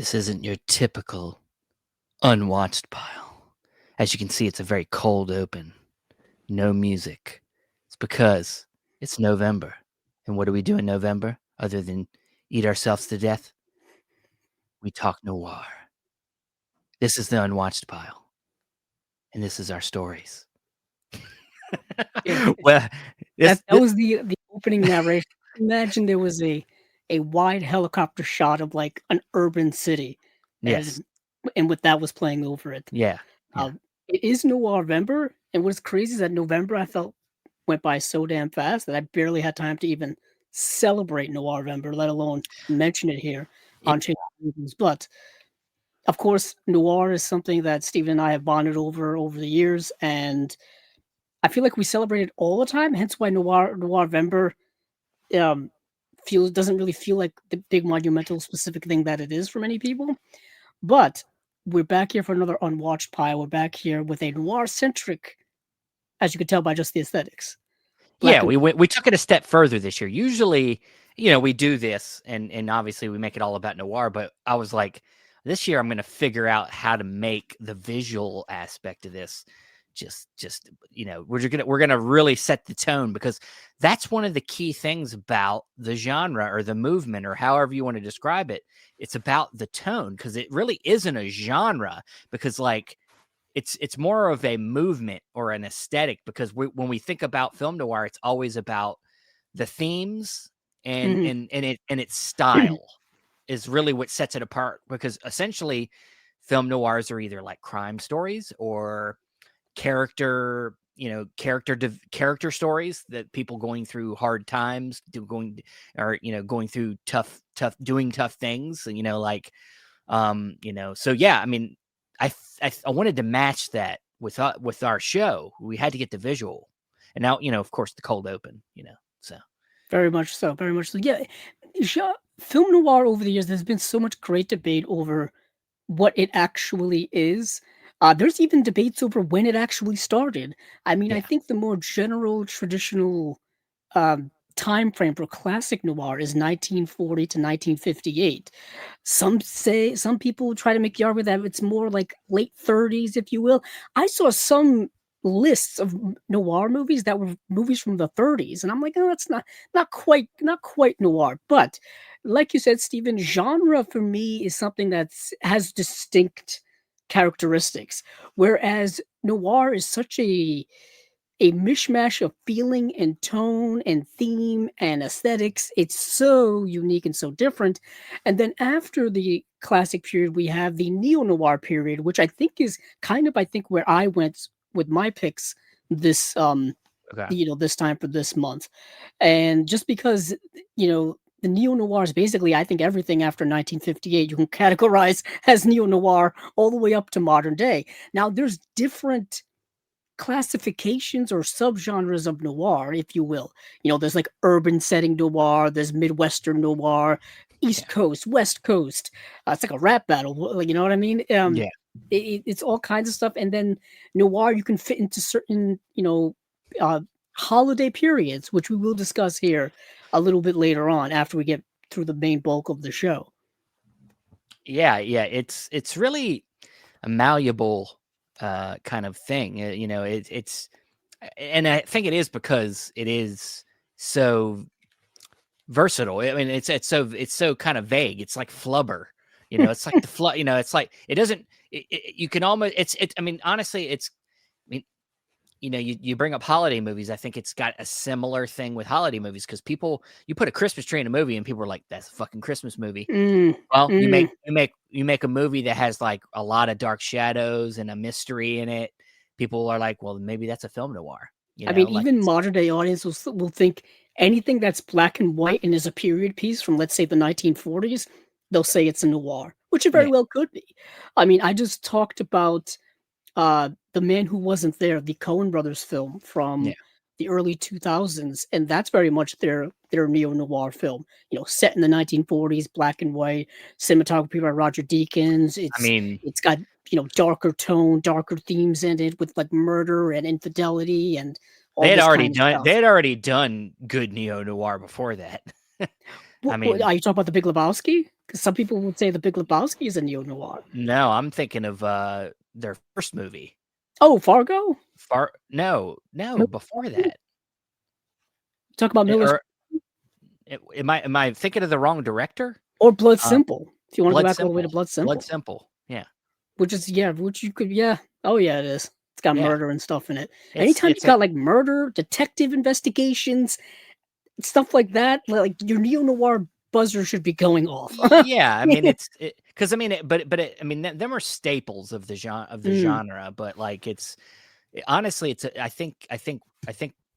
This isn't your typical unwatched pile. As you can see, it's a very cold open. No music. It's because it's November. And what do we do in November other than eat ourselves to death? We talk noir. This is the unwatched pile. And this is our stories. Yeah, Well, that was the opening narration. Imagine there was a wide helicopter shot of like an urban city, yes. and with that was playing over it. Yeah. Yeah. It is November, and what's crazy is that November I felt went by so damn fast that I barely had time to even celebrate November, let alone mention it here Yeah. on Change Movies. But of course, noir is something that Steven and I have bonded over the years, and I feel like we celebrate it all the time. Hence why November um, feels doesn't really feel like the big monumental specific thing that it is for many people. But we're back here for another unwatched pile. We're back here with a noir centric, as you could tell by just the aesthetics. Yeah, Black and we took it a step further this year. Usually, we do this and obviously we make it all about noir, but I was like, this year I'm going to figure out how to make the visual aspect of this just we're going to really set the tone, because that's one of the key things about the genre or the movement or however you want to describe it. It's about the tone, because it really isn't a genre, because like it's more of a movement or an aesthetic, because when we think about film noir, it's always about the themes and Mhm. and its style is really what sets it apart, because essentially film noirs are either like crime stories or character character stories that people going through hard times going through tough doing tough things, and so yeah, I mean, I wanted to match that with our show. We had to get the visual, and now of course the cold open. So Very much so. Very much so. Yeah, film noir over the years, there's been so much great debate over what it actually is. There's even debates over when it actually started. I mean, I yeah, think the more general, traditional time frame for classic noir is 1940 to 1958. Some people try to make the argument that it's more like late 30s, if you will. I saw some lists of noir movies that were movies from the 30s, and I'm like, oh, that's not quite noir. But like you said, Stephen, genre for me is something that's has distinct characteristics, whereas noir is such a mishmash of feeling and tone and theme and aesthetics. It's so unique and so different. And then after the classic period, we have the neo noir period, which I think is kind of, I think, where I went with my picks this okay, this time for this month. And just because the neo noir is basically, I think, everything after 1958 you can categorize as neo noir all the way up to modern day. Now there's different classifications or subgenres of noir, if you will. There's like urban setting noir, there's Midwestern noir, yeah, East Coast, West Coast. It's like a rap battle. You know what I mean? yeah. It's all kinds of stuff. And then noir, you can fit into certain, uh, holiday periods, which we will discuss here a little bit later on after we get through the main bulk of the show. Yeah, yeah, it's really a malleable kind of thing. It's and I think it is because it is so versatile. I mean, it's so kind of vague. It's like flubber. It's like the it's like it doesn't. You can almost. It's. I mean, honestly, it's. I mean, you bring up holiday movies. I think it's got a similar thing with holiday movies, because you put a Christmas tree in a movie and people are like, "That's a fucking Christmas movie." Mm, Well, you mm. make a movie that has like a lot of dark shadows and a mystery in it. People are like, "Well, maybe that's a film noir." I mean, Like even modern day audience will think anything that's black and white and is a period piece from, let's say, the 1940s, they'll say it's a noir, which it very yeah, well could be. I mean, I just talked about The Man Who Wasn't There, the Coen Brothers film yeah. from the early 2000s, and that's very much their neo noir film. Set in the 1940s, black and white, cinematography by Roger Deakins. I It's mean, it's got darker tone, darker themes in it with like murder and infidelity and all this kind of they stuff. had already done good neo noir before that. I Are mean, you talking about The Big Lebowski? Because some people would say The Big Lebowski is a neo noir. No, I'm thinking of their first movie. Oh, Fargo. No, before that. Talk about Miller's Or am I thinking of the wrong director? or Blood Um, Simple. If you want to go Blood back all the way to Simple. Blood Blood Simple, Simple. Yeah. which you could, yeah. Oh yeah, it is. It's got Yeah. murder and stuff in it. It's Anytime you it's a got like murder, detective investigations, stuff like that, like your neo noir buzzer should be going off. yeah, I mean it's because I mean I mean them are staples of the Mm, genre, but like honestly I think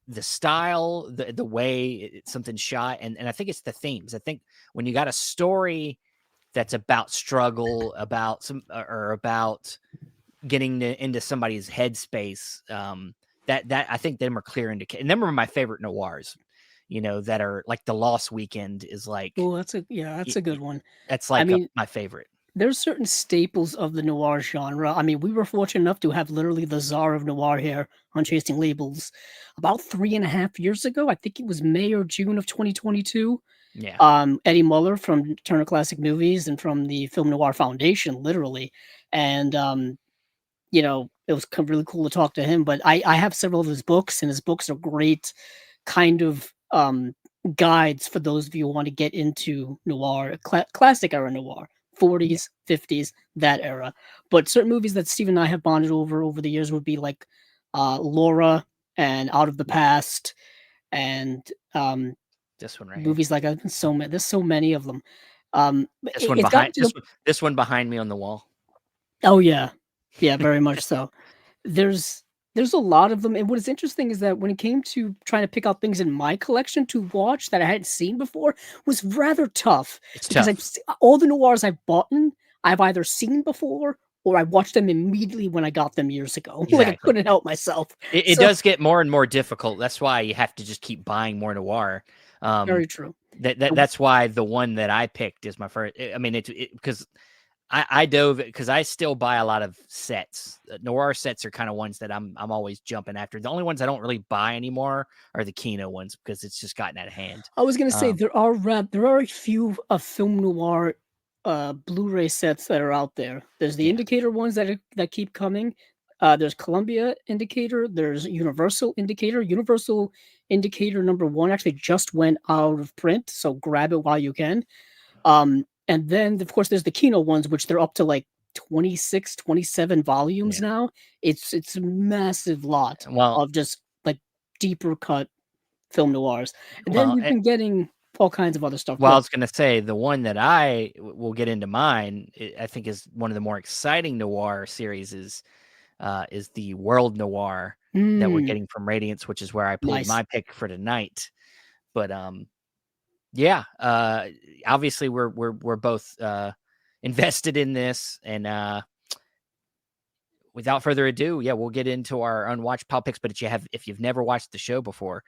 the style, the way something's shot, and I think it's the themes. I think when you got a story that's about struggle, about or about getting into somebody's headspace, that I think them are clear indicator. And them are my favorite noirs. That are like The Lost Weekend is like oh, that's a good one. that's I like mean, my favorite. there's certain staples of the noir genre. I mean, we were fortunate enough to have literally the czar of noir here on Chasing Labels about 3.5 years ago. I think it was May or June of 2022. Yeah, Eddie Muller from Turner Classic Movies and from the Film Noir Foundation, literally. And it was really cool to talk to him. But I have several of his books, and his books are great kind of guides for those of you who want to get into noir, classic era noir, yeah. 40s, 50s, that era. But certain movies that Steve and I have bonded over the years would be like Laura and Out of the Yeah. Past, and This one right here. movies like so many. There's so many of them. This one It's gotten behind to the this one behind me on the wall. oh yeah, yeah, very much so. There's there's a lot of them, and what is interesting is that when it came to trying to pick out things in my collection to watch that I hadn't seen before was rather tough It's because tough. all the noirs I've bought I've either seen before or I watched them immediately when I got them years ago. Like I Exactly. couldn't help myself. It So does get more and more difficult. That's why you have to just keep buying more noir. Um, very true. that's why the one that I picked is my first. I mean, it's because I dove because I still buy a lot of sets. Noir sets are kind of ones that I'm always jumping after. The only ones I don't really buy anymore are the Kino ones because it's just gotten out of hand. I was gonna say Um, there are a few film noir Blu-ray sets that are out there. There's the yeah, Indicator ones that keep coming. There's Columbia Indicator. There's Universal Indicator. Universal Indicator number one actually just went out of print, so grab it while you can. And then of course there's the Kino ones, which they're up to like 26, 27 volumes yeah. now. It's a massive lot Well, of just like deeper cut film noirs. And then well, you've been getting all kinds of other stuff. Well, I Good. was going to say the one that I will get into mine, I think is one of the more exciting noir series is the World Noir that we're Mm, getting from Radiance, which is where I pulled nice. my pick for tonight. But yeah, obviously we're both invested in this, and without further ado, yeah, we'll get into our unwatched pop picks. But if you've never watched the show before,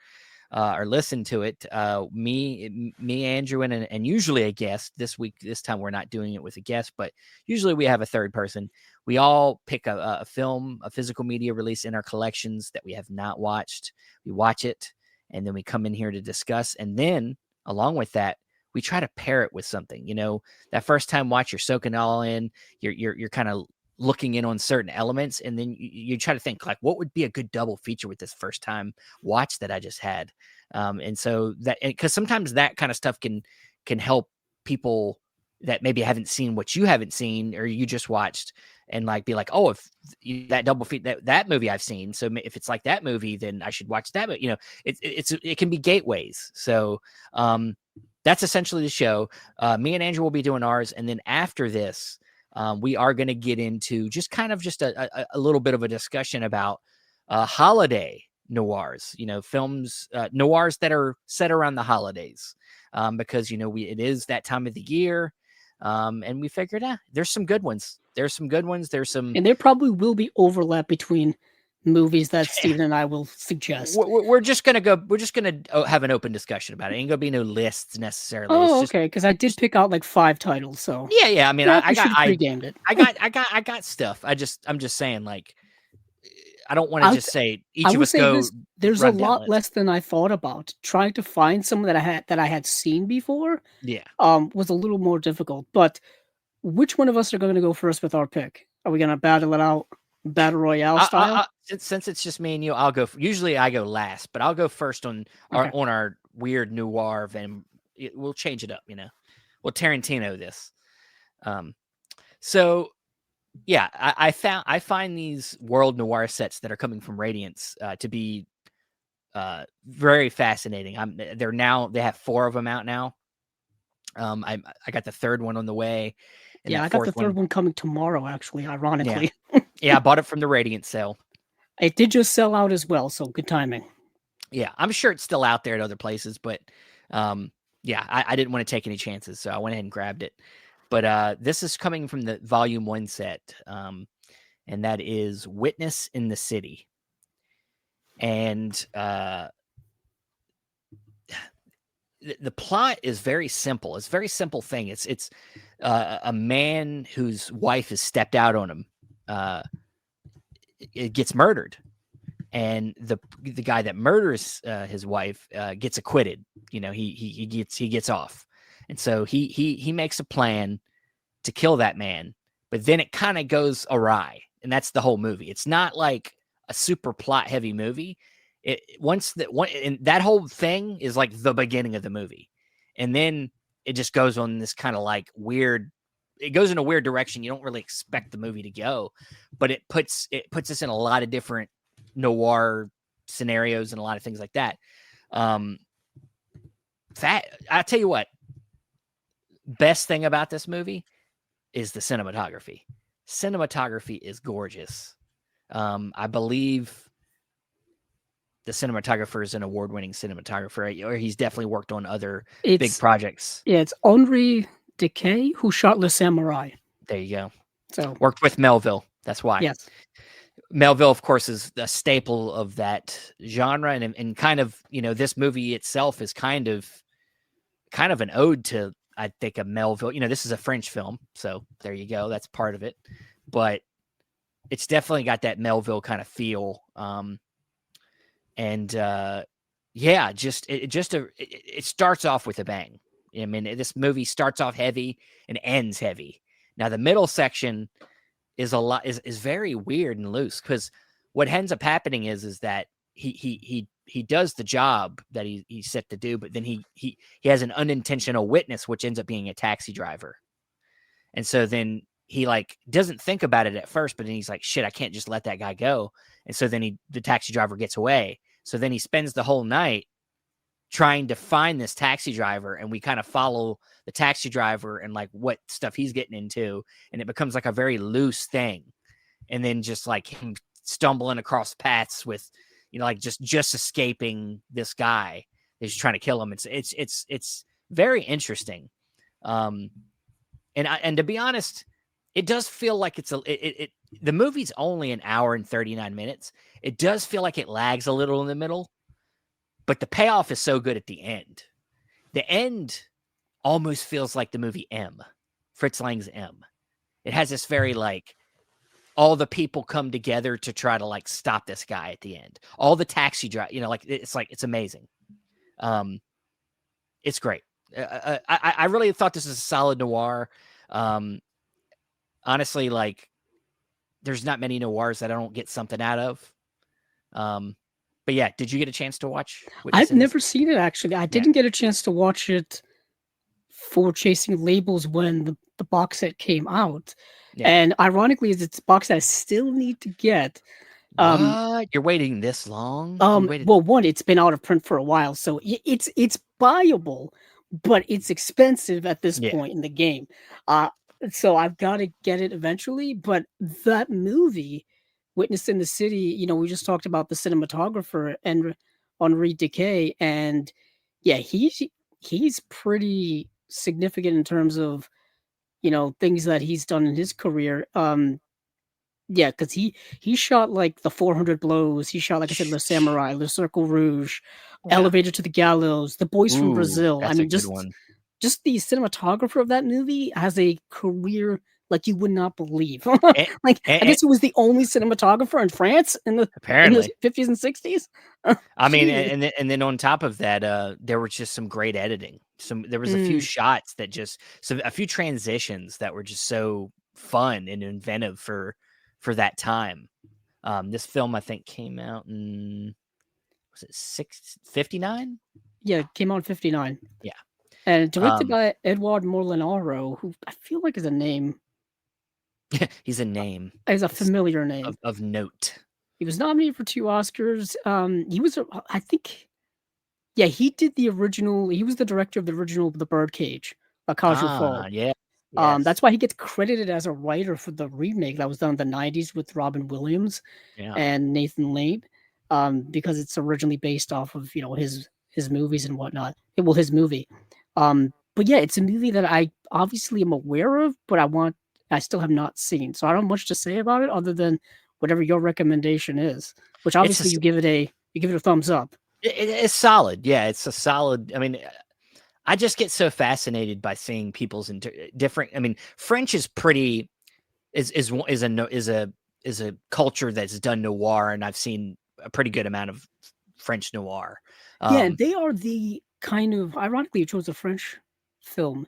or listen to it. Me, Andrew, and usually a guest. This time we're not doing it with a guest, but usually we have a third person. We all pick a film, a physical media release in our collections that we have not watched. We watch it, and then we come in here to discuss. And then, along with that, we try to pair it with something. That first time watch, you're soaking it all in. You're kind of looking in on certain elements, and then you try to think like, what would be a good double feature with this first time watch that I just had. And so that, because sometimes that kind of stuff can help people that maybe haven't seen what you haven't seen or you just watched, and like be like, oh, if that double feat that movie I've seen, so if it's like that movie, then I should watch that. But it can be gateways. So that's essentially the show. Me and Andrew will be doing ours, and then after this, we are going to get into just kind of just a little bit of a discussion about holiday noirs, films, noirs that are set around the holidays, because, it is that time of the year. And we figured, there's some good ones. There's some good ones. There's some, And there probably will be overlap between movies that Steven and I will suggest. we're just going to go, we're just going to have an open discussion about it. Ain't going to be no lists necessarily. It's Oh, just, okay, because I did just, pick out like 5 titles, so yeah. I mean, yeah, we should have pre-gamed it. I got stuff. I'm just saying, like, I don't want to I just say I each of will us say go this, there's a run down lot list. less than I thought about. Trying to find some that I had seen before, Yeah. was a little more difficult, but which one of us are gonna go first with our pick? Are we gonna battle it out battle royale style? Since it's just me and you, I'll go. Usually I go last, but I'll go first Okay. on our weird noir. Then we'll change it up. We'll Tarantino this. Um, so yeah, I find these world noir sets that are coming from Radiance to be very fascinating. They have 4 of them out now. I got the 3rd one on the way, and Yeah, that I got the 4th 3rd one. one coming tomorrow, actually, Yeah, ironically. yeah, I bought it from the Radiant sale. It did just sell out as well, so good timing. Yeah, I'm sure it's still out there at other places, but um, yeah, I didn't want to take any chances, so I went ahead and grabbed it. But this is coming from the Volume 1 set, and that is Witness in the City. And the plot is very simple. It's a very simple thing. It's a man whose wife has stepped out on him. It gets murdered, and the guy that murders his wife gets acquitted. He gets off, and so he makes a plan to kill that man, but then it kind of goes awry, and that's the whole movie. It's not like a super plot heavy movie. And that whole thing is like the beginning of the movie, and then it just goes on this kind of like weird. It goes in a weird direction. You don't really expect the movie to go, but it puts us in a lot of different noir scenarios and a lot of things like that. Um, that I tell you what, best thing about this movie is the cinematography. Cinematography is gorgeous. I believe the cinematographer is an award-winning cinematographer, or he's definitely worked on other big It's projects. Yeah, it's Henri Decay who shot Le Samurai. There you go. So, Worked with Melville. That's why. yes. Melville, of course, is a staple of that genre, and kind of, this movie itself is kind of an ode to, I think, a Melville. This is a French film, so there you go. That's part of it, but it's definitely got that Melville kind of feel. And yeah, it starts off with a bang. I mean, this movie starts off heavy and ends heavy. Now the middle section is very weird and loose, because what ends up happening is that he does the job that he's set to do, but then he has an unintentional witness, which ends up being a taxi driver. And so then he like doesn't think about it at first, but then he's like, shit, I can't just let that guy go. And so then the taxi driver gets away. So then he spends the whole night trying to find this taxi driver, and we kind of follow the taxi driver and like what stuff he's getting into, and it becomes like a very loose thing. And then just like him stumbling across paths with, like just escaping this guy who's trying to kill him. It's very interesting. And to be honest, it does feel like the movie's only an hour and 39 minutes. It does feel like it lags a little in the middle, but the payoff is so good at the end. The end almost feels like the movie M, Fritz Lang's M. It has this very like, all the people come together to try to like stop this guy at the end. All the taxi drive, it's amazing. It's great. I really thought this was a solid noir. Honestly, like, there's not many noirs that I don't get something out of. But yeah, did you get a chance to watch Witness I've in the never City? seen it, actually. I Yeah, didn't get a chance to watch it for Chasing Labels when the box set came out. yeah. And ironically, it's a box set I still need to get. Um, What? You're waiting this long? You waited? well, one, it's been out of print for a while, so it's buyable, but it's expensive at this Yeah, point in the game. Uh, so I've got to get it eventually. But that movie, Witness in the City, we just talked about the cinematographer and Henri Decay, and yeah, he's pretty significant in terms of things that he's done in his career. Yeah, because he shot, like, The 400 Blows, he shot, like I said, Le Samurai, Le Cercle Rouge, yeah. Elevator to the Gallows, The Boys from Ooh, Brazil. I that's a mean, good just one. just the cinematographer of that movie has a career, like you would not believe. And, Like, I and guess he was the only cinematographer in France in the apparently, 50s and 60s. I mean, Jeez. and then on top of that, there was just some great editing. There was a few Mm. shots that a few transitions that were just so fun and inventive for that time. This film I think came out in, was it 59? Yeah, it came out in 59. Yeah. And directed Um, by Edouard Molinaro, who I feel like is a name he's a name is a familiar name. of note. He was nominated for 2 Oscars. He was, I think, yeah, he did the original. He was the director of the original The Birdcage, La Cage aux Ah, Folles. yeah. Yes. That's why he gets credited as a writer for the remake that was done in the 90s with Robin Williams Yeah. and Nathan Lane, because it's originally based off of, his movies and whatnot. Well, his movie. But yeah, it's a movie that I obviously am aware of, but I still have not seen. So I don't have much to say about it other than whatever your recommendation is, which It's a obviously you give it a thumbs up. it's solid. Yeah, it's a solid. I mean, I just get so fascinated by seeing people's different. I mean, French is pretty is a culture that's done noir, and I've seen a pretty good amount of French noir. Yeah, and Um, they are the kind of ironically, you chose a French film.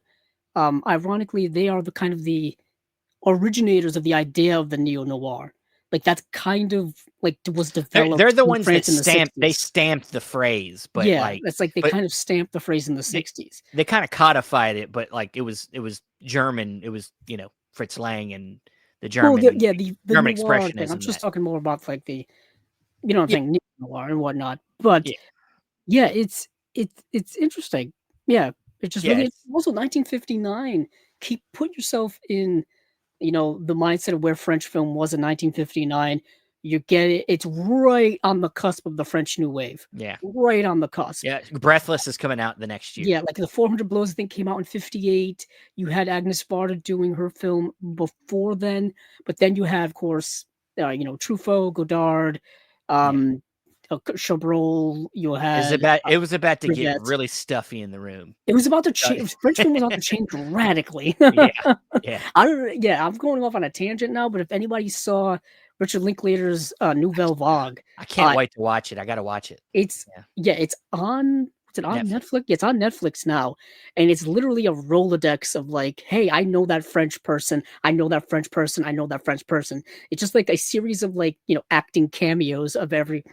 Ironically, they are the kind of the originators of the idea of the neo-noir. Like, that's kind of, like, was they're developed the in ones that France in the '60s. stamped the phrase, but Yeah, like, that's like they but kind of stamped the phrase in the they '60s. they kind of codified it, but like it was German. It was Fritz Lang and the Well, German the German noir thing, I'm expressionism just that talking more about, like, you know what I'm yeah saying, neo-noir and whatnot. But, yeah yeah, it's interesting. Yeah, it just yeah really it's also 1959, put yourself in the mindset of where French film was in 1959. You get it. It's right on the cusp of the French New Wave. yeah Right on the cusp. yeah. Breathless is coming out the next year. Yeah, like the 400 Blows, I think, came out in '58. You had Agnes Varda doing her film before then, but then you had, of course, Truffaut, Godard, Yeah. um, Chabrol. You had It was about to get Brigitte. really stuffy in the room. It was about to Uh, change. French film was about to change radically. yeah, yeah. I don't. Yeah, I'm going off on a tangent now. But if anybody saw Richard Linklater's Nouvelle Vague, I can't uh, wait to watch it. I got to watch it. it's Yeah, yeah, it's on. Is it on Netflix. Netflix? Yeah, it's on Netflix now, and it's literally a Rolodex of like, hey, I know that French person. I know that French person. I know that French person. It's just like a series of like acting cameos of like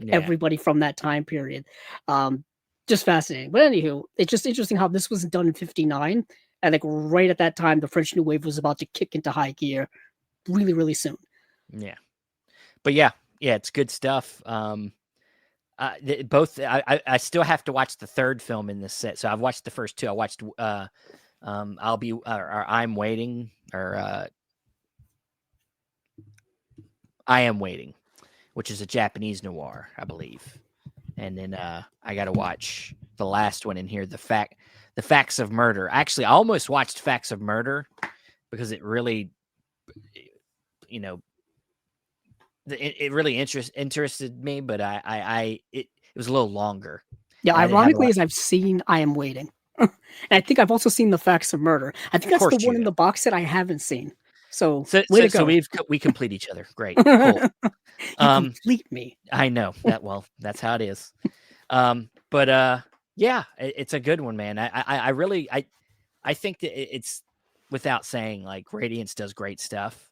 Yeah, everybody from that time period. Um, just fascinating. But anywho, it's just interesting how this was done in '59, and like right at that time, the French New Wave was about to kick into high gear, really, really soon. yeah. But yeah, yeah, it's good stuff. Both. I still have to watch the third film in this set. So I've watched the first two. I watched. I'll be or I'm waiting or I am waiting, which is a Japanese noir, I believe. And then I got to watch the last one in here, the Facts of Murder. Actually, I almost watched Facts of Murder because it really, you know, it really interested me, but it was a little longer, Yeah, and I didn't have a ironically, lot. as I've seen I Am Waiting. And I think I've also seen The Facts of Murder. I think Of that's the course one you in do. the box that I haven't seen. So, So way so to so go. we complete each other. Great, cool. You Um, complete me. I know that well. That's how it is. But yeah, it's a good one, man. I really I think that it's without saying like Radiance does great stuff,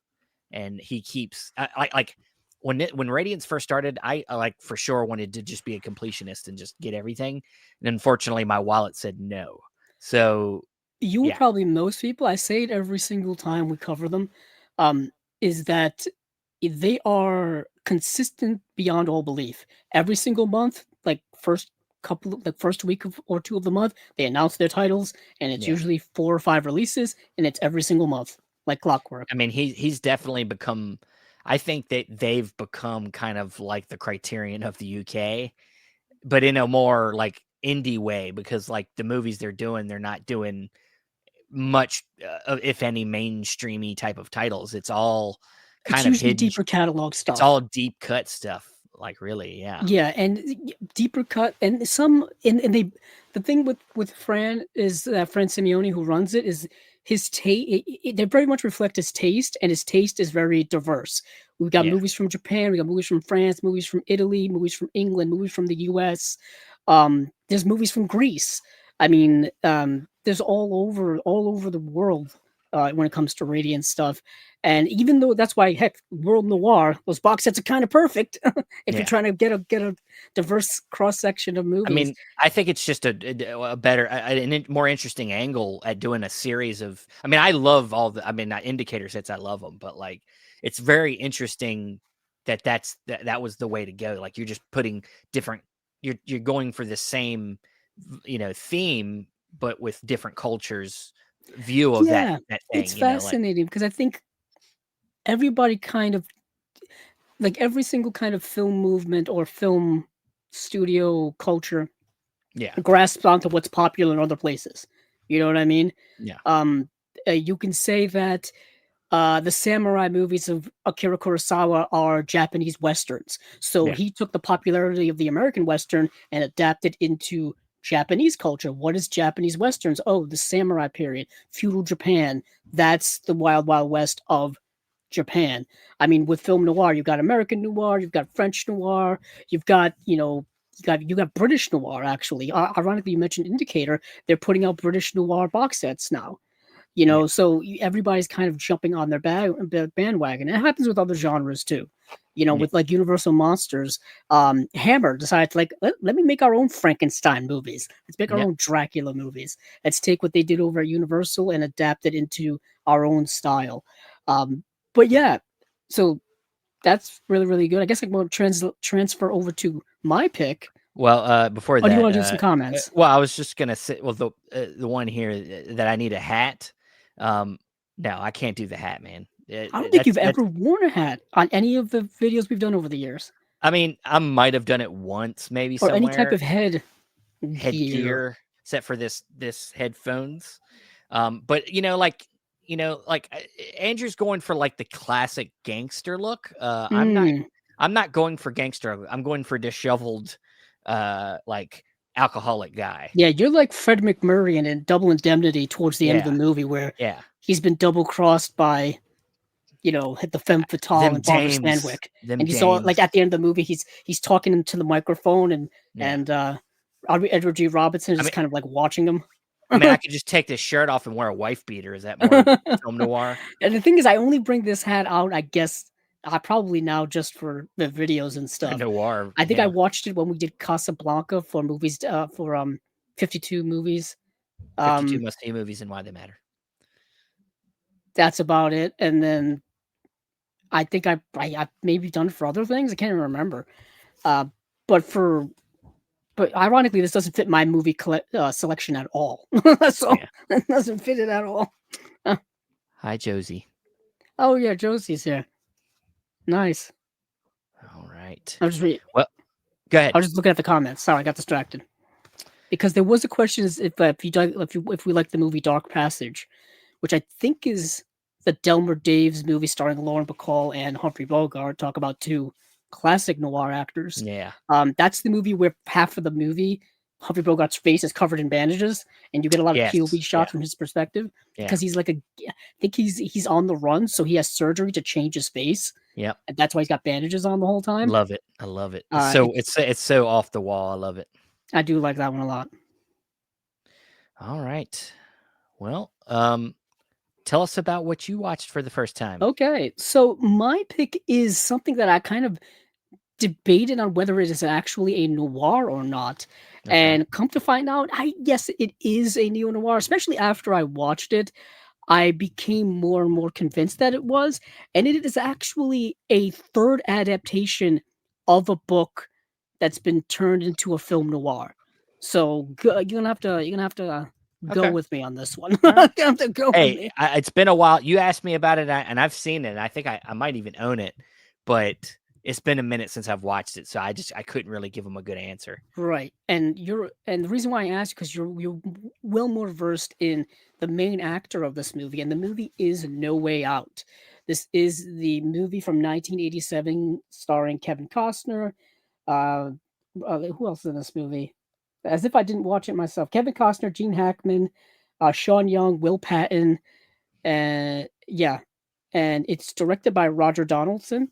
and he keeps like when Radiance first started, I like for sure wanted to just be a completionist and just get everything, and unfortunately my wallet said no. So You will yeah, probably most people, I say it every single time we cover them, um, is that they are consistent beyond all belief. Every single month, like first week or two of the month, they announce their titles, and it's yeah. usually 4 or 5 releases, and it's every single month, like clockwork. I mean he's definitely become. I think that they've become kind of like the Criterion of the UK, but in a more like indie way because like the movies they're not doing much, if any, mainstreamy type of titles. It's all It's kind of usually hidden. deeper catalog It's stuff. all deep cut stuff. Like really, yeah, Yeah, and deeper cut, and the thing with Fran is that Fran Simeone who runs it is his taste, they very much reflect his taste, and his taste is very diverse. We've got Yeah. movies from Japan, we got movies from France, movies from Italy, movies from England, movies from the US. There's movies from Greece. I mean, there's all over the world when it comes to Radiant stuff. And even though that's why, heck, World Noir, those box sets are kind of perfect if you're Yeah. trying to get a diverse cross section of I movies. mean, I think it's just a better, more interesting angle at doing a series of. I mean, I love all the. I mean, not indicator sets. I love them, but like, it's very interesting that was the way to go. Like, you're just putting different. You're going for the same, theme, but with different cultures' view of that Yeah, it's thing. Like, fascinating because I think everybody kind of like every single kind of film movement or film studio culture yeah, grasps onto what's popular in other places. You know what I mean? yeah, Um, you can say that the samurai movies of Akira Kurosawa are Japanese westerns. So yeah, he took the popularity of the American western and adapted into Japanese culture. What is Japanese westerns? Oh, the samurai period, feudal Japan. That's the wild, wild west of Japan. I mean, with film noir, you've got American noir, you've got French noir, you've got you got British noir. Actually, ironically, you mentioned Indicator. They're putting out British noir box sets now. yeah, So everybody's kind of jumping on their bandwagon. And it happens with other genres too. yeah, With like Universal Monsters, Hammer decided to let me make our own Frankenstein movies. Let's make our yeah. own Dracula movies. Let's take what they did over at Universal and adapt it into our own style. Um, but yeah, so that's really really good. I guess I will transfer over to my pick. Well, before Oh, do you that, want to do some comments? well, I was just gonna say, well, the one here that I need a hat. Um, no, I can't do the hat, man. I don't think That's you've ever worn a hat on any of the videos we've done over the years. I mean, I might have done it once, maybe Or any type somewhere, of gear. headgear, except for this headphones. But Andrew's going for like the classic gangster look. I'm not. Mm. I'm not going for gangster. I'm going for disheveled, like alcoholic guy. Yeah, you're like Fred McMurray in Double Indemnity towards the end of the Yeah, movie where yeah. he's been double crossed by, the femme fatale Them and Barbara dames, Stanwyck. them And he's all dames. like at the end of the movie, he's talking into the microphone and Yeah. and Edward G. Robinson is I just mean, kind of like watching him. I could just take this shirt off and wear a wife beater. Is that more film noir? And the thing is, I only bring this hat out, I guess, probably now just for the videos and stuff. Noir, I think I yeah. watched it when we did Casablanca for movies, for 52 movies. 52 Um, must-see movies and why they matter. that's about it. And then I think I maybe done it for other things. I can't even remember. Uh, but for but ironically, this doesn't fit my movie selection at all. So Yeah. it doesn't fit it at all. Uh, Hi, Josie. oh yeah, Josie's here. Nice. All right. I'll just read. Well, go ahead. I was just looking at the comments. Sorry, I got distracted. Because there was a question is if we like the movie Dark Passage, which I think is the Delmer Daves movie starring Lauren Bacall and Humphrey Bogart. Talk about two classic noir actors. Yeah. That's the movie where half of the movie Humphrey Bogart's face is covered in bandages, and you get a lot of POV Yes. Yeah. shots from his perspective Yeah. because I think he's on the run, so he has surgery to change his face, Yep. and that's why he's got bandages on the whole time. Love it. I love it. It's so off the wall. I love it. I do like that one a lot. All right. Well, tell us about what you watched for the first time. Okay, so my pick is something that I kind of debated on whether it is actually a noir or not. Okay. And come to find out, yes, it is a neo noir. Especially after I watched it, I became more and more convinced that it was, and it is actually a third adaptation of a book that's been turned into a film noir. So you're gonna have to go Okay. with me on this one. All You're right. gonna have to go with Hey, me. it's been a while. You asked me about it, and I've seen it. And I think I might even own it, but it's been a minute since I've watched it, so I couldn't really give him a good answer. Right, and the reason why I asked because you're well more versed in the main actor of this movie, and the movie is No Way Out. This is the movie from 1987 starring Kevin Costner. Uh, who else is in this movie? As if I didn't watch it myself. Kevin Costner, Gene Hackman, Sean Young, Will Patton, and yeah, and it's directed by Roger Donaldson,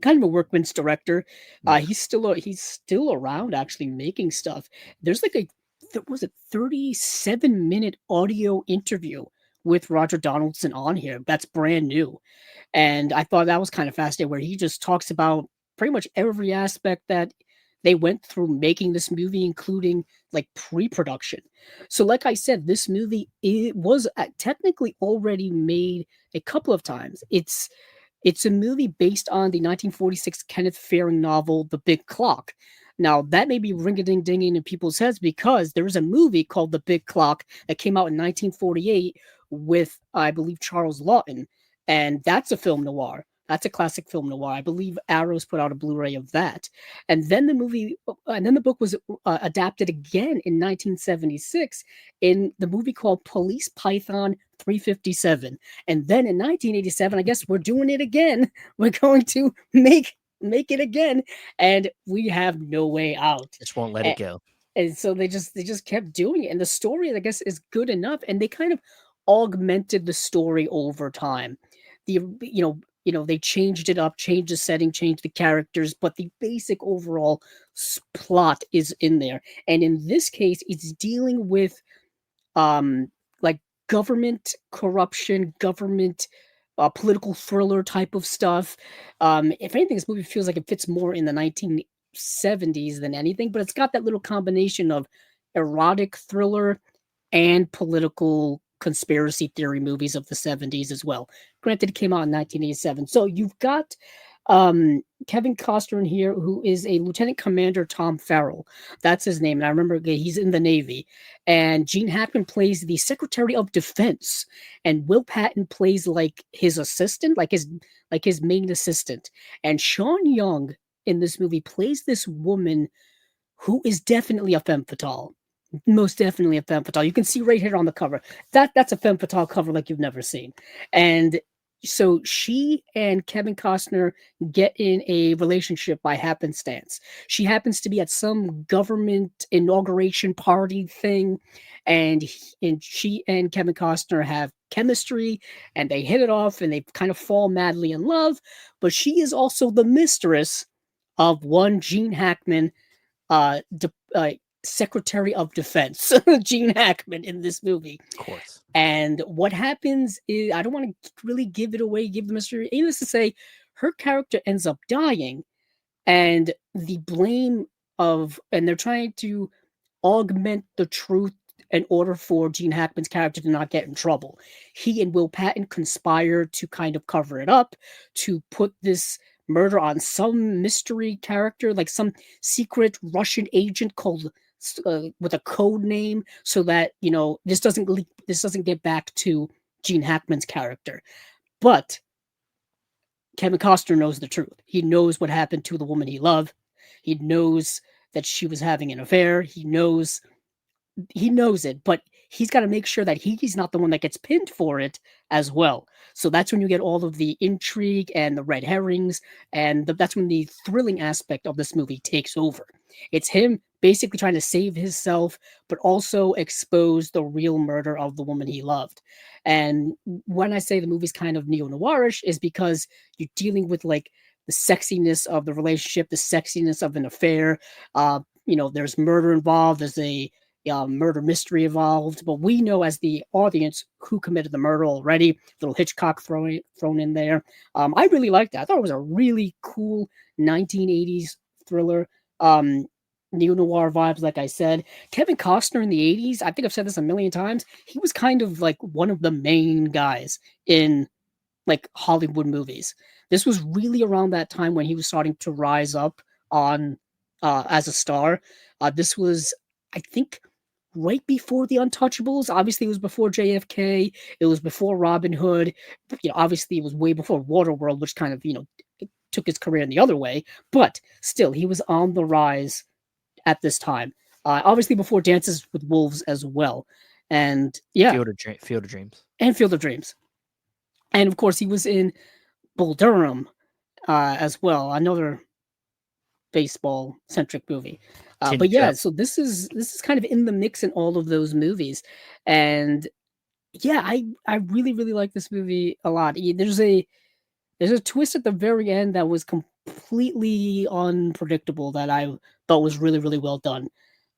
kind of a workman's director. Yeah. He's still around actually making stuff. There's like a was it 37-minute audio interview with Roger Donaldson on here. That's brand new. And I thought that was kind of fascinating where he just talks about pretty much every aspect that they went through making this movie, including like pre-production. So like I said, this movie, it was technically already made a couple of times. It's a movie based on the 1946 Kenneth Fairing novel The Big Clock. Now, that may be ring-a-ding-dinging in people's heads because there is a movie called The Big Clock that came out in 1948 with, I believe, Charles Lawton, and that's a film noir. That's a classic film noir. I believe Arrows put out a Blu-ray of that. And then the book was adapted again in 1976 in the movie called Police Python 357. And then in 1987, I guess we're doing it again. We're going to make it again, and we have no way out. Just won't let it And, go. and so they just kept doing it, and the story, I guess, is good enough, and they kind of augmented the story over time. They changed it up, changed the setting, changed the characters, but the basic overall plot is in there. And in this case, it's dealing with like government corruption, government political thriller type of stuff. If anything, this movie feels like it fits more in the 1970s than anything, but it's got that little combination of erotic thriller and political conspiracy theory movies of the 70s as well. Granted, it came out in 1987. So you've got Kevin Costner in here, who is a Lieutenant Commander Tom Farrell. That's his name. And I remember he's in the Navy. And Gene Hackman plays the Secretary of Defense. And Will Patton plays like his assistant, like his main assistant. And Sean Young in this movie plays this woman who is definitely a femme fatale. Most definitely a femme fatale. You can see right here on the cover. That's a femme fatale cover like you've never seen. And so she and Kevin Costner get in a relationship by happenstance. She happens to be at some government inauguration party thing, and she and Kevin Costner have chemistry, and they hit it off, and they kind of fall madly in love. But she is also the mistress of one Gene Hackman, uh, de- uh Secretary of Defense, Gene Hackman in this movie. Of course. And what happens is, I don't want to really give it away, give the mystery. Needless to say, her character ends up dying, and and they're trying to augment the truth in order for Gene Hackman's character to not get in trouble. He and Will Patton conspire to kind of cover it up, to put this murder on some mystery character, like some secret Russian agent called with a code name, so that this doesn't leak, this doesn't get back to Gene Hackman's character. But Kevin Costner knows the truth. He knows what happened to the woman he loved. He knows that she was having an affair. He knows it, but he's got to make sure that he's not the one that gets pinned for it as well. So that's when you get all of the intrigue and the red herrings, and that's when the thrilling aspect of this movie takes over. It's him basically trying to save himself, but also expose the real murder of the woman he loved. And when I say the movie's kind of neo-noirish, is because you're dealing with like the sexiness of the relationship, the sexiness of an affair. There's murder involved. There's a murder mystery involved, but we know as the audience who committed the murder already. Little Hitchcock thrown in there. I really liked that. I thought it was a really cool 1980s thriller. Neo noir vibes, like I said. Kevin Costner in the 80s, I think I've said this a million times, he was kind of like one of the main guys in like Hollywood movies. This was really around that time when he was starting to rise up on as a star. This was, I think, right before the Untouchables. Obviously, it was before JFK. It was before Robin Hood. Obviously, it was way before Waterworld, which kind of took his career in the other way. But still, he was on the rise at this time. Obviously, before Dances with Wolves as well, and yeah, Field of Dreams, and Field of Dreams, and of course, he was in Bull Durham as well, another baseball centric movie. But Tin yeah, Cup. so this is kind of in the mix in all of those movies, and yeah, I really really like this movie a lot. There's a twist at the very end that was completely unpredictable that I thought was really really well done.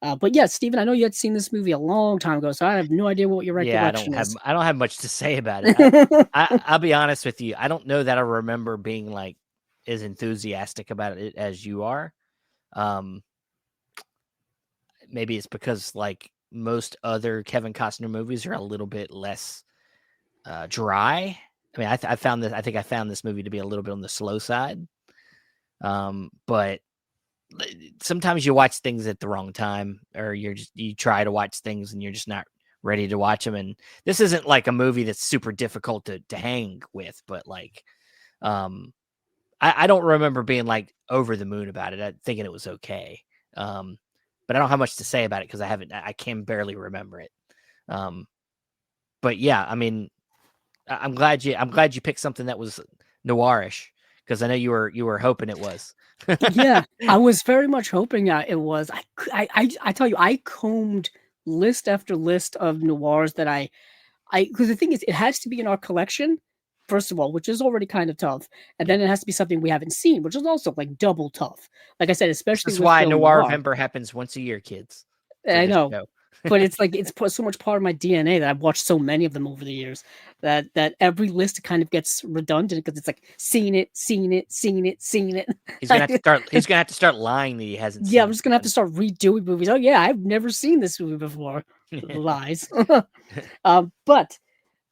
But yeah, Steven, I know you had seen this movie a long time ago, so I have no idea what your Yeah, recollection is. I don't have much to say about it. I'll be honest with you. I don't know that I remember being like as enthusiastic about it as you are. Um, Maybe it's because like most other Kevin Costner movies are a little bit less dry. I mean, I found this. I think I found this movie to be a little bit on the slow side. But sometimes you watch things at the wrong time, or you try to watch things and you're just not ready to watch them. And this isn't like a movie that's super difficult to hang with, but like, um, I don't remember being like over the moon about it. Thinking it was okay. Um, but I don't have much to say about it because I can barely remember it. Um, but yeah, I mean, I'm glad you picked something that was noirish because I know you were hoping it was. Yeah, I was very much hoping that it was. I tell you, I combed list after list of noirs that I because the thing is, it has to be in our collection, first of all, which is already kind of tough, and Yeah. then it has to be something we haven't seen, which is also like double tough. Like I said, This especially is with why film Noir noir. November happens once a year, kids, for I this know, show. but it's like it's put so much part of my DNA that I've watched so many of them over the years that every list kind of gets redundant because it's like seen it, seen it, seen it, seen it. He's gonna have to start lying that he hasn't Yeah, I'm seen just gonna have to something. start redoing movies. Oh yeah, I've never seen this movie before. Lies. But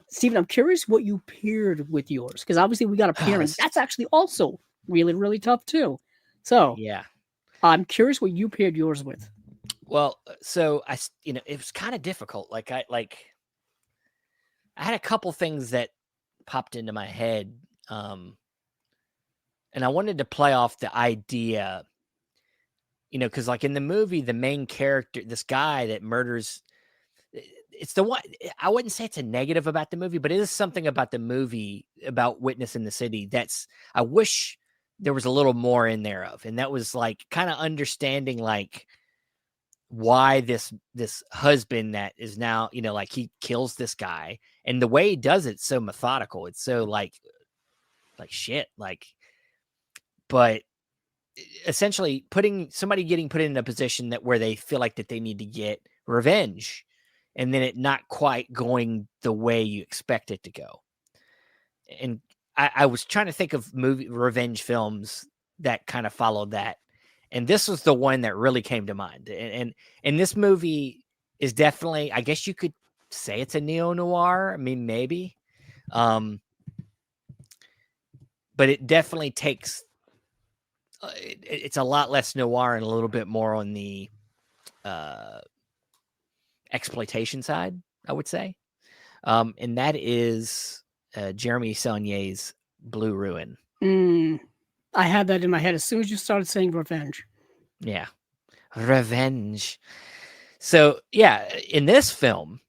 Steven, I'm curious what you paired with yours because obviously we got a Oh, pairing. That's actually also really really tough too. So yeah. I'm curious what you paired yours with. Well, so it was kind of difficult. I had a couple things that popped into my head, um, and I wanted to play off the idea, because like in the movie, the main character, this guy that murders, it's the one. I wouldn't say it's a negative about the movie, but it is something about the movie about Witness in the City that's I wish there was a little more in there of, and that was like kind of understanding like why this husband that is now like he kills this guy, and the way he does it's so methodical, it's so like shit, like, but essentially putting somebody getting put in a position that where they feel like that they need to get revenge, and then it not quite going the way you expect it to go. And I was trying to think of movie revenge films that kind of followed that, and this was the one that really came to mind. And this movie is definitely, I guess you could say it's a neo noir. I mean, maybe, um, but it definitely takes. It's a lot less noir and a little bit more on the uh, exploitation side, I would say. And that is Jeremy Saulnier's Blue Ruin. Mm, I had that in my head as soon as you started saying revenge. Yeah. Revenge. So, yeah, in this film,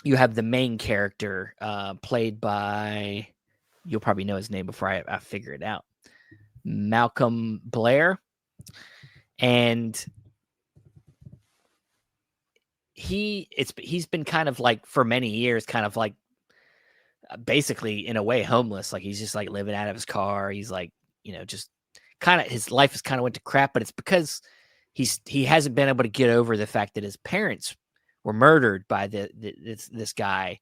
you have the main character played by, you'll probably know his name before I figure it out, Malcolm Blair. And he's been kind of like for many years, kind of like basically in a way homeless. Like he's just like living out of his car. He's like, just kind of his life has kind of went to crap, but it's because he hasn't been able to get over the fact that his parents were murdered by this guy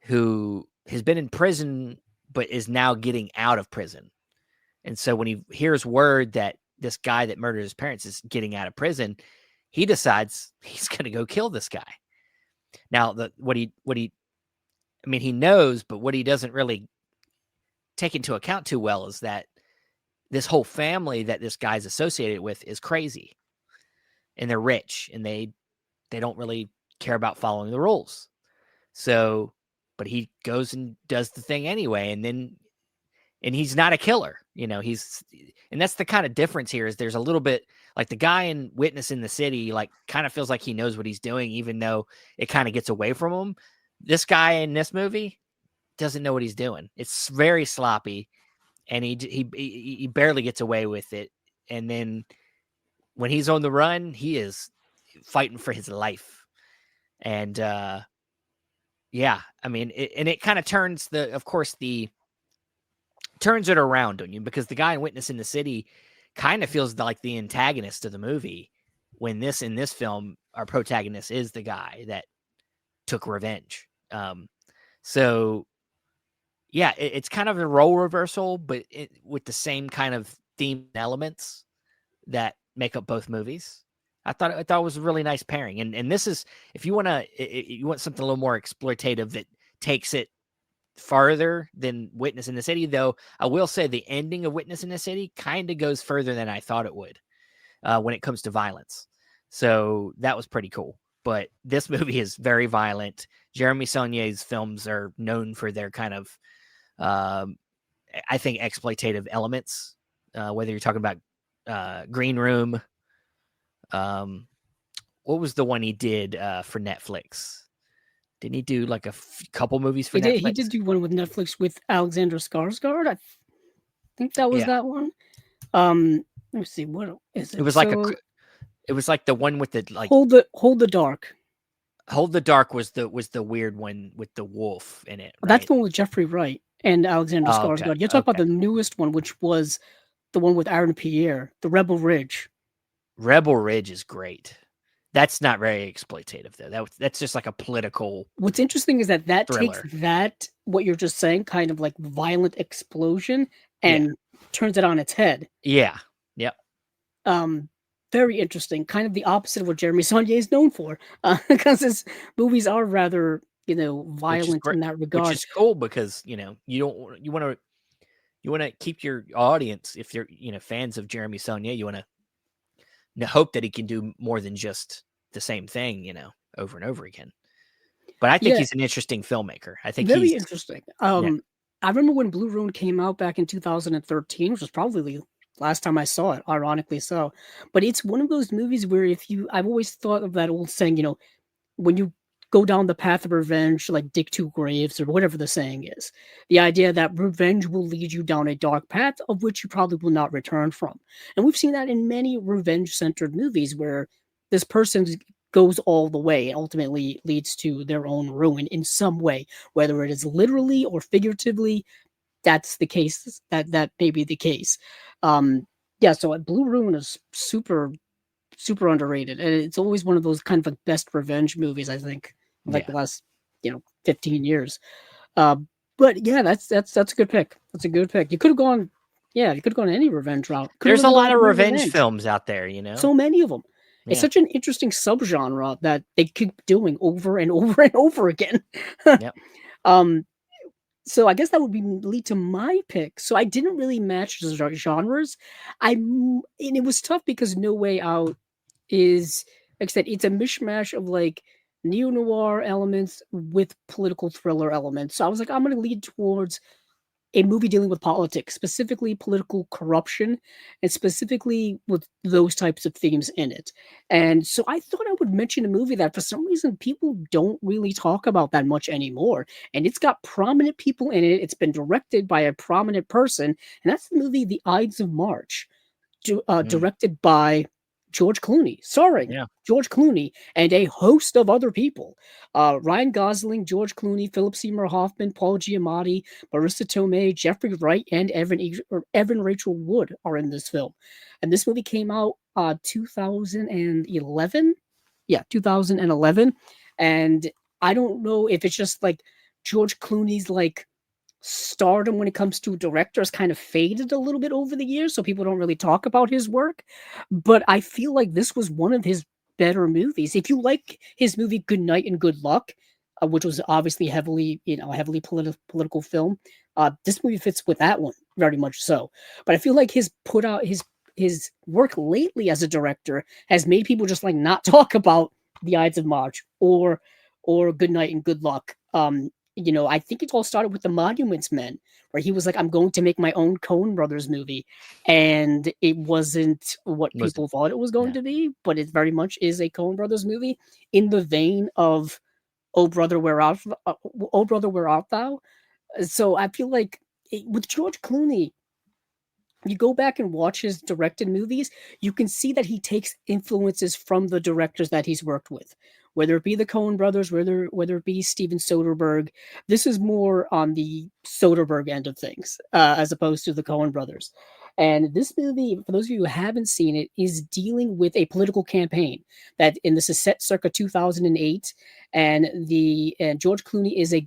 who has been in prison but is now getting out of prison. And so when he hears word that this guy that murdered his parents is getting out of prison, he decides he's going to go kill this guy. Now, what he I mean, he knows, but what he doesn't really take into account too well is that this whole family that this guy's associated with is crazy, and they're rich, and they don't really care about following the rules. So, but he goes and does the thing anyway, and he's not a killer. And that's the kind of difference here is there's a little bit like the guy in Witness in the City, like kind of feels like he knows what he's doing, even though it kind of gets away from him. This guy in this movie doesn't know what he's doing. It's very sloppy, and he barely gets away with it. And then when he's on the run, he is fighting for his life. And yeah, I mean, it kind of turns of course, the turns it around on you, because the guy in Witness in the City kind of feels like the antagonist of the movie, when in this film, our protagonist is the guy that took revenge. So yeah, it's kind of a role reversal, but with the same kind of theme elements that make up both movies. I thought it was a really nice pairing. And this is, if you want something a little more exploitative that takes it farther than Witness in the City, though I will say the ending of Witness in the City kind of goes further than I thought it would when it comes to violence. So that was pretty cool. But this movie is very violent. Jeremy Saulnier's films are known for their kind of, I think, exploitative elements. Whether you're talking about Green Room, what was the one he did for Netflix? Didn't he do like a couple movies for Netflix? He did do one with Netflix with Alexander Skarsgård. I think that was that one. Let me see, what is it? It was like it was like the one with the like Hold the Dark. Hold the Dark was the weird one with the wolf in it. Right? That's the one with Jeffrey Wright and Alexander Skarsgård. Okay. You're talking about the newest one, which was the one with Aaron Pierre, the Rebel Ridge. Rebel Ridge is great. That's not very exploitative, though. That's just like a political. What's interesting is that thriller. takes that, what you're just saying, kind of like violent explosion, and turns it on its head. Yeah. Yep. Very interesting. Kind of the opposite of what Jeremy Saulnier is known for, because his movies are rather, violent in that regard. Which is cool, because you want to keep your audience, if you're fans of Jeremy Saulnier, you want to hope that he can do more than just the same thing, over and over again. But I think he's an interesting filmmaker. I think very interesting. I remember when Blue Ruin came out back in 2013, which was probably the last time I saw it, ironically so. But it's one of those movies where I've always thought of that old saying, when you go down the path of revenge, like dig two graves or whatever the saying is. The idea that revenge will lead you down a dark path of which you probably will not return from. And we've seen that in many revenge-centered movies where this person goes all the way and ultimately leads to their own ruin in some way, whether it is literally or figuratively. That's the case. That may be the case. So Blue Ruin is super underrated, and it's always one of those kind of like best revenge movies, I think, like the last 15 years. But yeah, that's a good pick. That's a good pick. You could have gone any revenge route. There's a lot of revenge films out there, so many of them. It's such an interesting subgenre that they keep doing over and over and over again. Yep. So I guess that would lead to my pick. So I didn't really match the genres. And it was tough because No Way Out is, like I said, it's a mishmash of like neo-noir elements with political thriller elements. So I was like, I'm going to lead towards a movie dealing with politics, specifically political corruption, and specifically with those types of themes in it. And so I thought I would mention a movie that for some reason people don't really talk about that much anymore. And it's got prominent people in it. It's been directed by a prominent person. And that's the movie The Ides of March, directed by George Clooney, starring George Clooney and a host of other people. Ryan Gosling, George Clooney, Philip Seymour Hoffman, Paul Giamatti, Marissa Tomei, Jeffrey Wright, and Evan Rachel Wood are in this film. And this movie came out 2011. Yeah, 2011. And I don't know if it's just like George Clooney's like stardom when it comes to directors kind of faded a little bit over the years, so people don't really talk about his work. But I feel like this was one of his better movies. If you like his movie Good Night and Good Luck, which was obviously heavily political film, this movie fits with that one very much so. But I feel like his work lately as a director has made people just like not talk about The Ides of March or Good Night and Good Luck. I think it all started with The Monuments Men, where he was like, I'm going to make my own Coen Brothers movie. And it wasn't what people thought it was going to be, but it very much is a Coen Brothers movie in the vein of Oh Brother, Where Art Thou? So I feel like with George Clooney, you go back and watch his directed movies, you can see that he takes influences from the directors that he's worked with, whether it be the Coen brothers, whether it be Steven Soderbergh. This is more on the Soderbergh end of things, as opposed to the Coen brothers. And this movie, for those of you who haven't seen it, is dealing with a political campaign that in this is set circa 2008, and George Clooney is a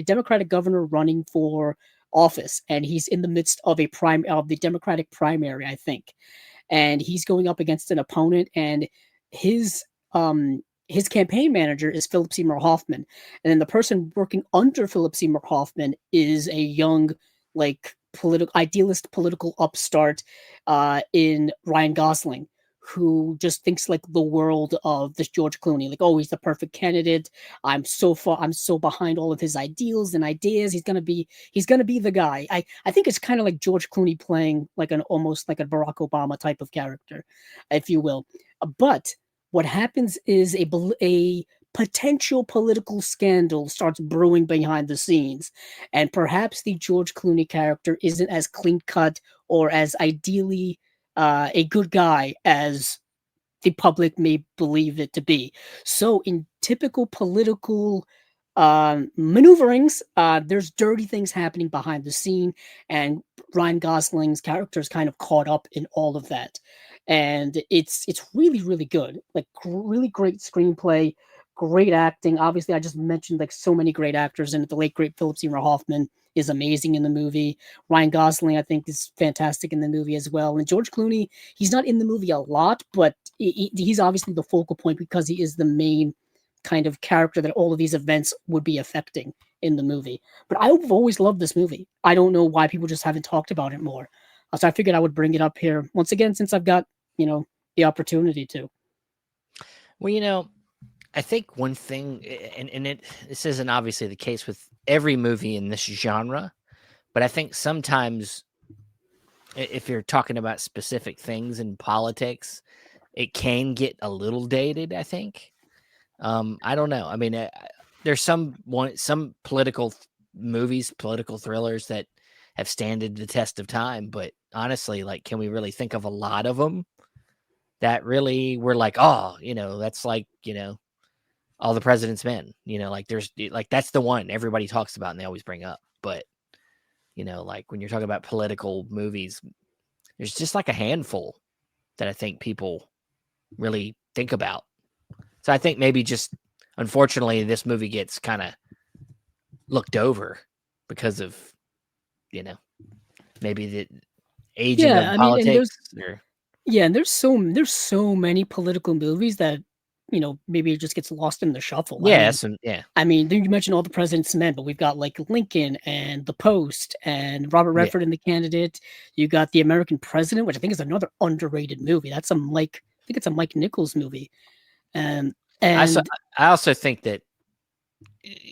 Democratic governor running for office, and he's in the midst of the Democratic primary, I think, and he's going up against an opponent, and his his campaign manager is Philip Seymour Hoffman, and then the person working under Philip Seymour Hoffman is a young, like, political upstart in Ryan Gosling, who just thinks like the world of this George Clooney, like, oh, he's the perfect candidate. I'm so behind all of his ideals and ideas. He's gonna be the guy. I think it's kind of like George Clooney playing like an almost like a Barack Obama type of character, if you will. But what happens is a potential political scandal starts brewing behind the scenes, and perhaps the George Clooney character isn't as clean cut or as ideally a good guy as the public may believe it to be. So, in typical political maneuverings, there's dirty things happening behind the scene, and Ryan Gosling's character is kind of caught up in all of that. And it's really really good, like really great screenplay, great acting. Obviously, I just mentioned like so many great actors, and the late great Philip Seymour Hoffman is amazing in the movie. Ryan Gosling, I think, is fantastic in the movie as well. And George Clooney, he's not in the movie a lot, but he's obviously the focal point because he is the main kind of character that all of these events would be affecting in the movie. But I've always loved this movie. I don't know why people just haven't talked about it more. So I figured I would bring it up here once again since I've got, the opportunity to. Well, I think one thing, and this isn't obviously the case with every movie in this genre, but I think sometimes if you're talking about specific things in politics, it can get a little dated, I think. I don't know. I mean, there's some political movies, political thrillers that have standed the test of time, but honestly, like, can we really think of a lot of them that really were like, oh, that's like, All the President's Men, like there's like, that's the one everybody talks about and they always bring up. But, like when you're talking about political movies, there's just like a handful that I think people really think about. So I think maybe just, unfortunately, this movie gets kind of looked over because of, maybe the aging Yeah, of I mean, and politics. Or there's so many political movies that maybe it just gets lost in the shuffle. yeah, yeah, I mean, then you mentioned All the President's Men, but we've got like Lincoln and The Post and Robert yeah. Redford and The Candidate. You got The American President, which I think is another underrated movie. That's I think it's a Mike Nichols movie. Um, and I also think that,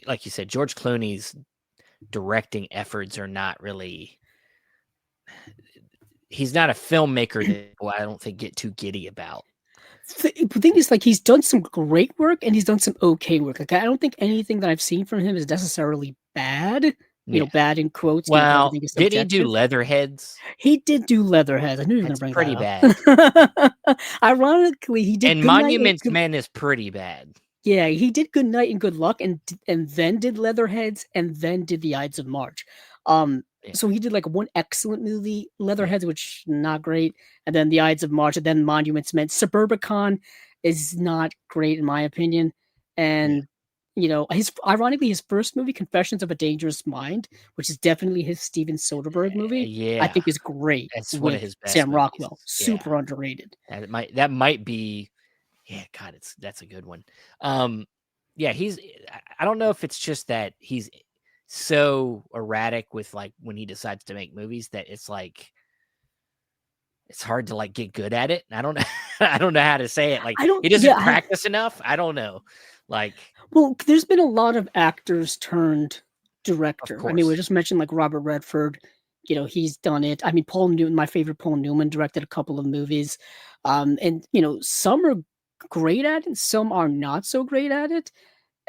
like you said, George Clooney's directing efforts are not really. He's not a filmmaker that I don't think get too giddy about. the thing is, like, he's done some great work and he's done some okay work. Like, I don't think anything that I've seen from him is necessarily bad. Yeah. Bad in quotes, because Well, everything is did he do subjective. Leatherheads? He did do Leatherheads. I knew you were That's gonna bring pretty that bad. up. Ironically, he did And Good Night and Monuments Men is pretty bad. yeah, he did Good Night and Good Luck, and then did Leatherheads, and then did The Ides of March. Yeah. So he did like one excellent movie, Yeah. Leatherheads, which not great, and then The Ides of March, and then Monuments Men. Suburbicon is not great in my opinion, Yeah. and his first movie, Confessions of a Dangerous Mind, which is definitely his Steven Soderbergh movie, I Yeah. think is great That's one of with his best Sam movies. Rockwell. Yeah. Super underrated. That might be. Yeah, God, that's a good one. Yeah, I don't know if it's just that he's so erratic with like when he decides to make movies that it's like it's hard to like get good at it. I don't know. I don't know how to say it. Like I don't. he Yeah, doesn't practice enough. I don't know. Like, well, there's been a lot of actors turned of director. I mean, we course. just mentioned like Robert Redford. He's done it. I mean, Paul Newman, my favorite Paul Newman, directed a couple of movies. And some are great at it, and some are not so great at it.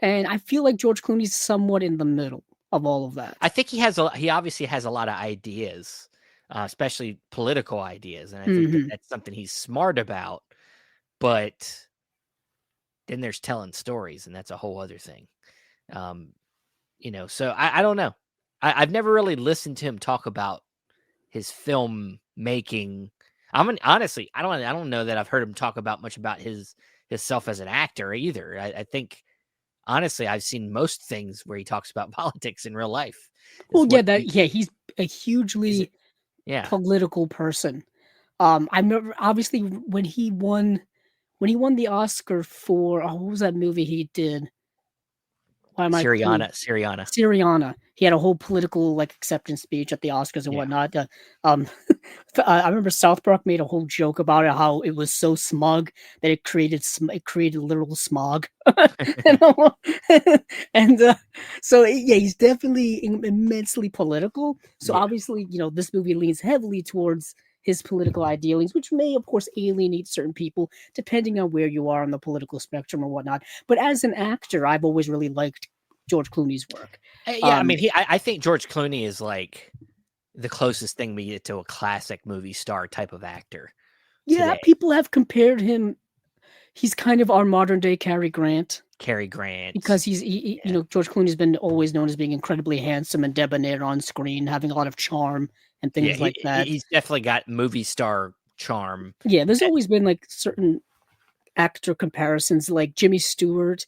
And I feel like George Clooney's somewhat in the middle of all of I that. think he obviously has a lot of ideas. especially political ideas. And I think that Mhm. that's something he's smart about. But then there's telling stories, and that's a whole other thing. Um, so I don't know. I've never really listened to him talk about his film making. Honestly, I don't know that I've heard him talk about much about his self as an actor either. I think honestly, I've seen most things where he talks about politics in real life. Is Well, what he's a is it? hugely Yeah, political person. I remember obviously when he won the Oscar for what was that movie he did? Why am I coming Syriana. Syriana. He had a whole political, like, acceptance speech at the Oscars and Yeah, whatnot, um, I remember South Park made a whole joke about it, how it was so smug that it created literal smog. You know? And, so, yeah, he's definitely immensely political, so, yeah. obviously, this movie leans heavily towards his political idealings, which may, of course, alienate certain people depending on where you are on the political spectrum or whatnot, but as an actor, I've always really liked George Clooney's work. Yeah. I Um, mean, I think George Clooney is like the closest thing we get to a classic movie star type of actor yeah, today. people have compared him. He's kind of our modern day Cary Grant Cary Grant. because Yeah, George Clooney's been always known as being incredibly handsome and debonair on screen, having a lot of charm and yeah. things like that. He's definitely got movie star charm. Yeah, there's always been like certain actor comparisons, like Jimmy Stewart.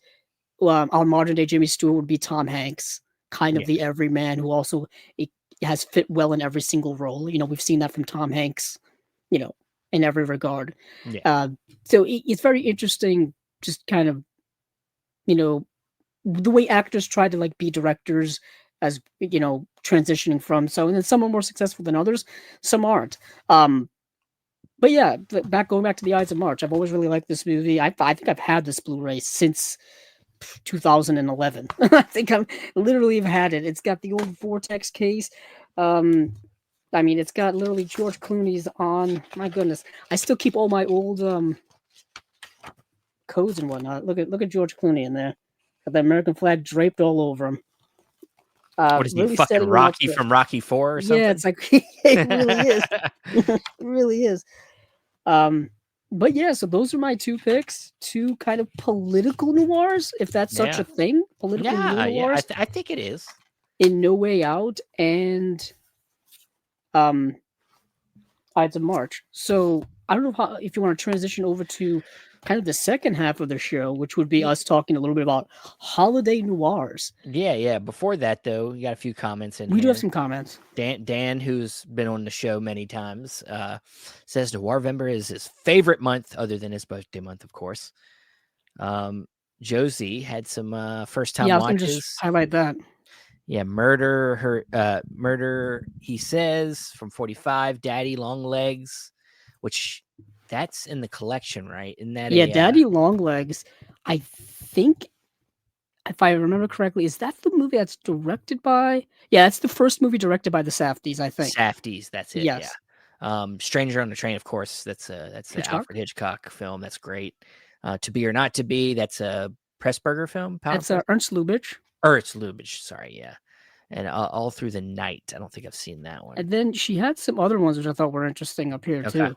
Our modern day Jimmy Stewart would be Tom Hanks, kind of Yeah, the everyman who also it has fit well in every single role. We've seen that from Tom Hanks, you know, in every regard. yeah, Uh, so it's very interesting, just kind of, you know, the way actors try to like be directors as transitioning from and then some are more successful than others, some aren't. But yeah, going back to the Ides of March, I've always really liked this movie. I think I've had this Blu-ray since 2011. I think I'm literally have had it. It's got the old Vortex case. Um, I mean, it's got literally George Clooney's on. My goodness, I still keep all my old codes and whatnot. Look at George Clooney in there. Got the American flag draped all over him. what is he, Really fucking setting him up Rocky for. from Rocky 4 or Yeah, something? it's like it really is. It really is. Um, but yeah, so those are my two picks. Two kind of political noirs, if that's such a Yeah, thing. Political neo yeah. noirs I think it is. in No Way Out and um Ides of March. So I don't know if you want to transition over to kind of the second half of the show, which would be Ye- us talking a little bit about holiday noirs. Yeah, yeah. Before that, though, you got a few comments in We do have here. some comments. Dan, who's been on the show many times, says Noirvember is his favorite month, other than his birthday month, of course. Um, Josie had some first time Yeah, I was gonna just watches. highlight that. Yeah, murder. He says from 45, Daddy Long Legs, which that's in the collection, right? Isn't that Yeah, a Daddy Longlegs. I think if I remember correctly, is that the movie that's directed by? Yeah, that's the first movie directed by the Safdies, I think. Safdies? That's it. Yeah. Yes. Stranger on the Train, of course. That's the Hitchcock? Alfred Hitchcock film. That's great. To Be or Not to Be. That's a Pressburger film. Power That's Press. Ernst Lubitsch. Or it's Lubitsch. Sorry. Yeah. And All Through the Night. I don't think I've seen that one. And then she had some other ones which I thought were interesting up here Okay. too.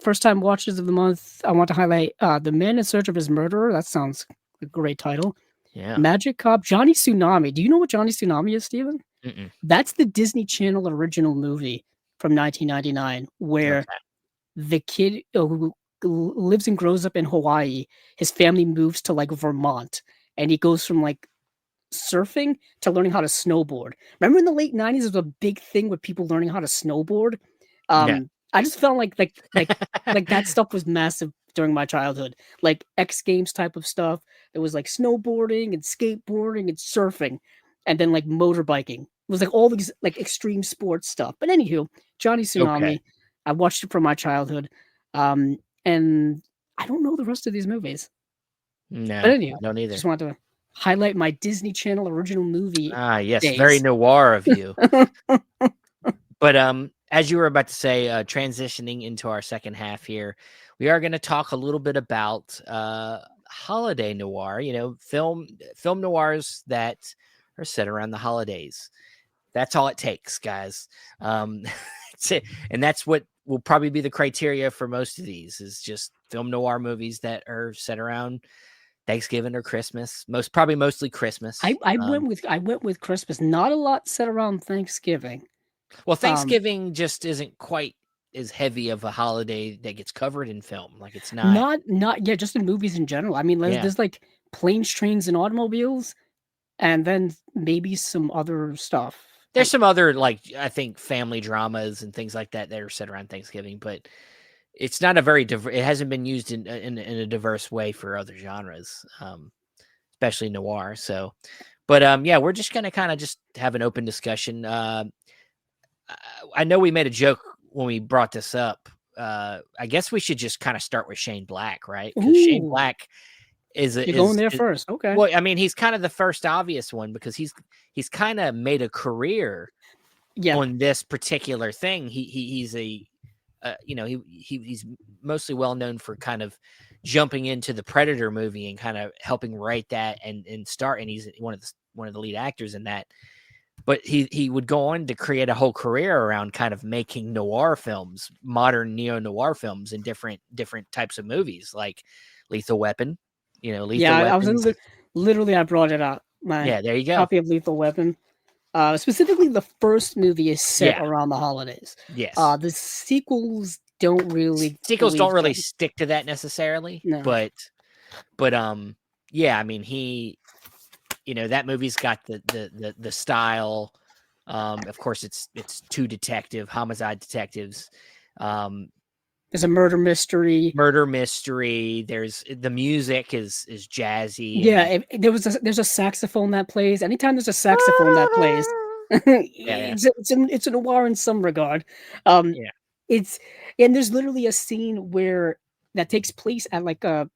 First time watches of the month. I want to highlight The Man in Search of His Murderer. That sounds like a great title. Yeah. Magic Cop, Johnny Tsunami. Do you know what Johnny Tsunami is, Steven? Mm-mm. That's the Disney Channel original movie from 1999, where Okay. the kid who lives and grows up in Hawaii, his family moves to like Vermont, and he goes from like surfing to learning how to snowboard. Remember in the late 90s, there was a big thing with people learning how to snowboard. Yeah. I just felt like that stuff was massive during my childhood, like X Games type of stuff. There was like snowboarding and skateboarding and surfing, and then like motorbiking. It was like all these like extreme sports stuff. But anywho, Johnny Okay. Tsunami. I watched it from my childhood, and I don't know the rest of these movies. But No, anywho, I don't either. just wanted to highlight my Disney Channel original movie Ah, yes, very days. noir of you. But as you were about to say, transitioning into our second half here, we are going to talk a little bit about holiday noir. Film noirs that are set around the holidays. That's all it takes, guys. Um, And that's what will probably be the criteria for most of these is just film noir movies that are set around Thanksgiving or Christmas. Mostly Christmas. I went with Christmas. Not a lot set around Thanksgiving. Well, Thanksgiving just isn't quite as heavy of a holiday that gets covered in film. Like it's not. Not yeah, just in movies in general. I mean, Yeah. there's like planes, trains, and automobiles, and then maybe some other stuff. There's some other like I think family dramas and things like that are set around Thanksgiving, but it's not a very it hasn't been used in a diverse way for other genres, especially noir. So, but yeah, we're just gonna kind of just have an open discussion. I know we made a joke when we brought this up. I guess we should just kind of start with Shane Black, right? Because Shane Ooh, Black you're going there first. Okay. well, I mean, he's kind of the first obvious one because he's kind of made a career Yeah. on this particular thing. He's a he's mostly well known for kind of jumping into the Predator movie and kind of helping write that and start. And he's one of the lead actors in that. But he would go on to create a whole career around kind of making noir films, modern neo noir films, in different types of movies, like Lethal Weapon. Yeah, Lethal I was Weapons. literally I brought it up. My Yeah, there you go. copy of Lethal Weapon. Specifically, the first movie is set Yeah. around the holidays. Yes. The sequels don't really Sequels fully don't really jump. stick to that necessarily, No. but yeah, I mean that movie's got the style. Of course, it's two homicide detectives. There's a murder mystery. There's the music is jazzy. Yeah, there's a saxophone that plays. Anytime there's a saxophone that plays, Yeah. it's a noir in some regard. Um, Yeah. it's and there's literally a scene where that takes place at like a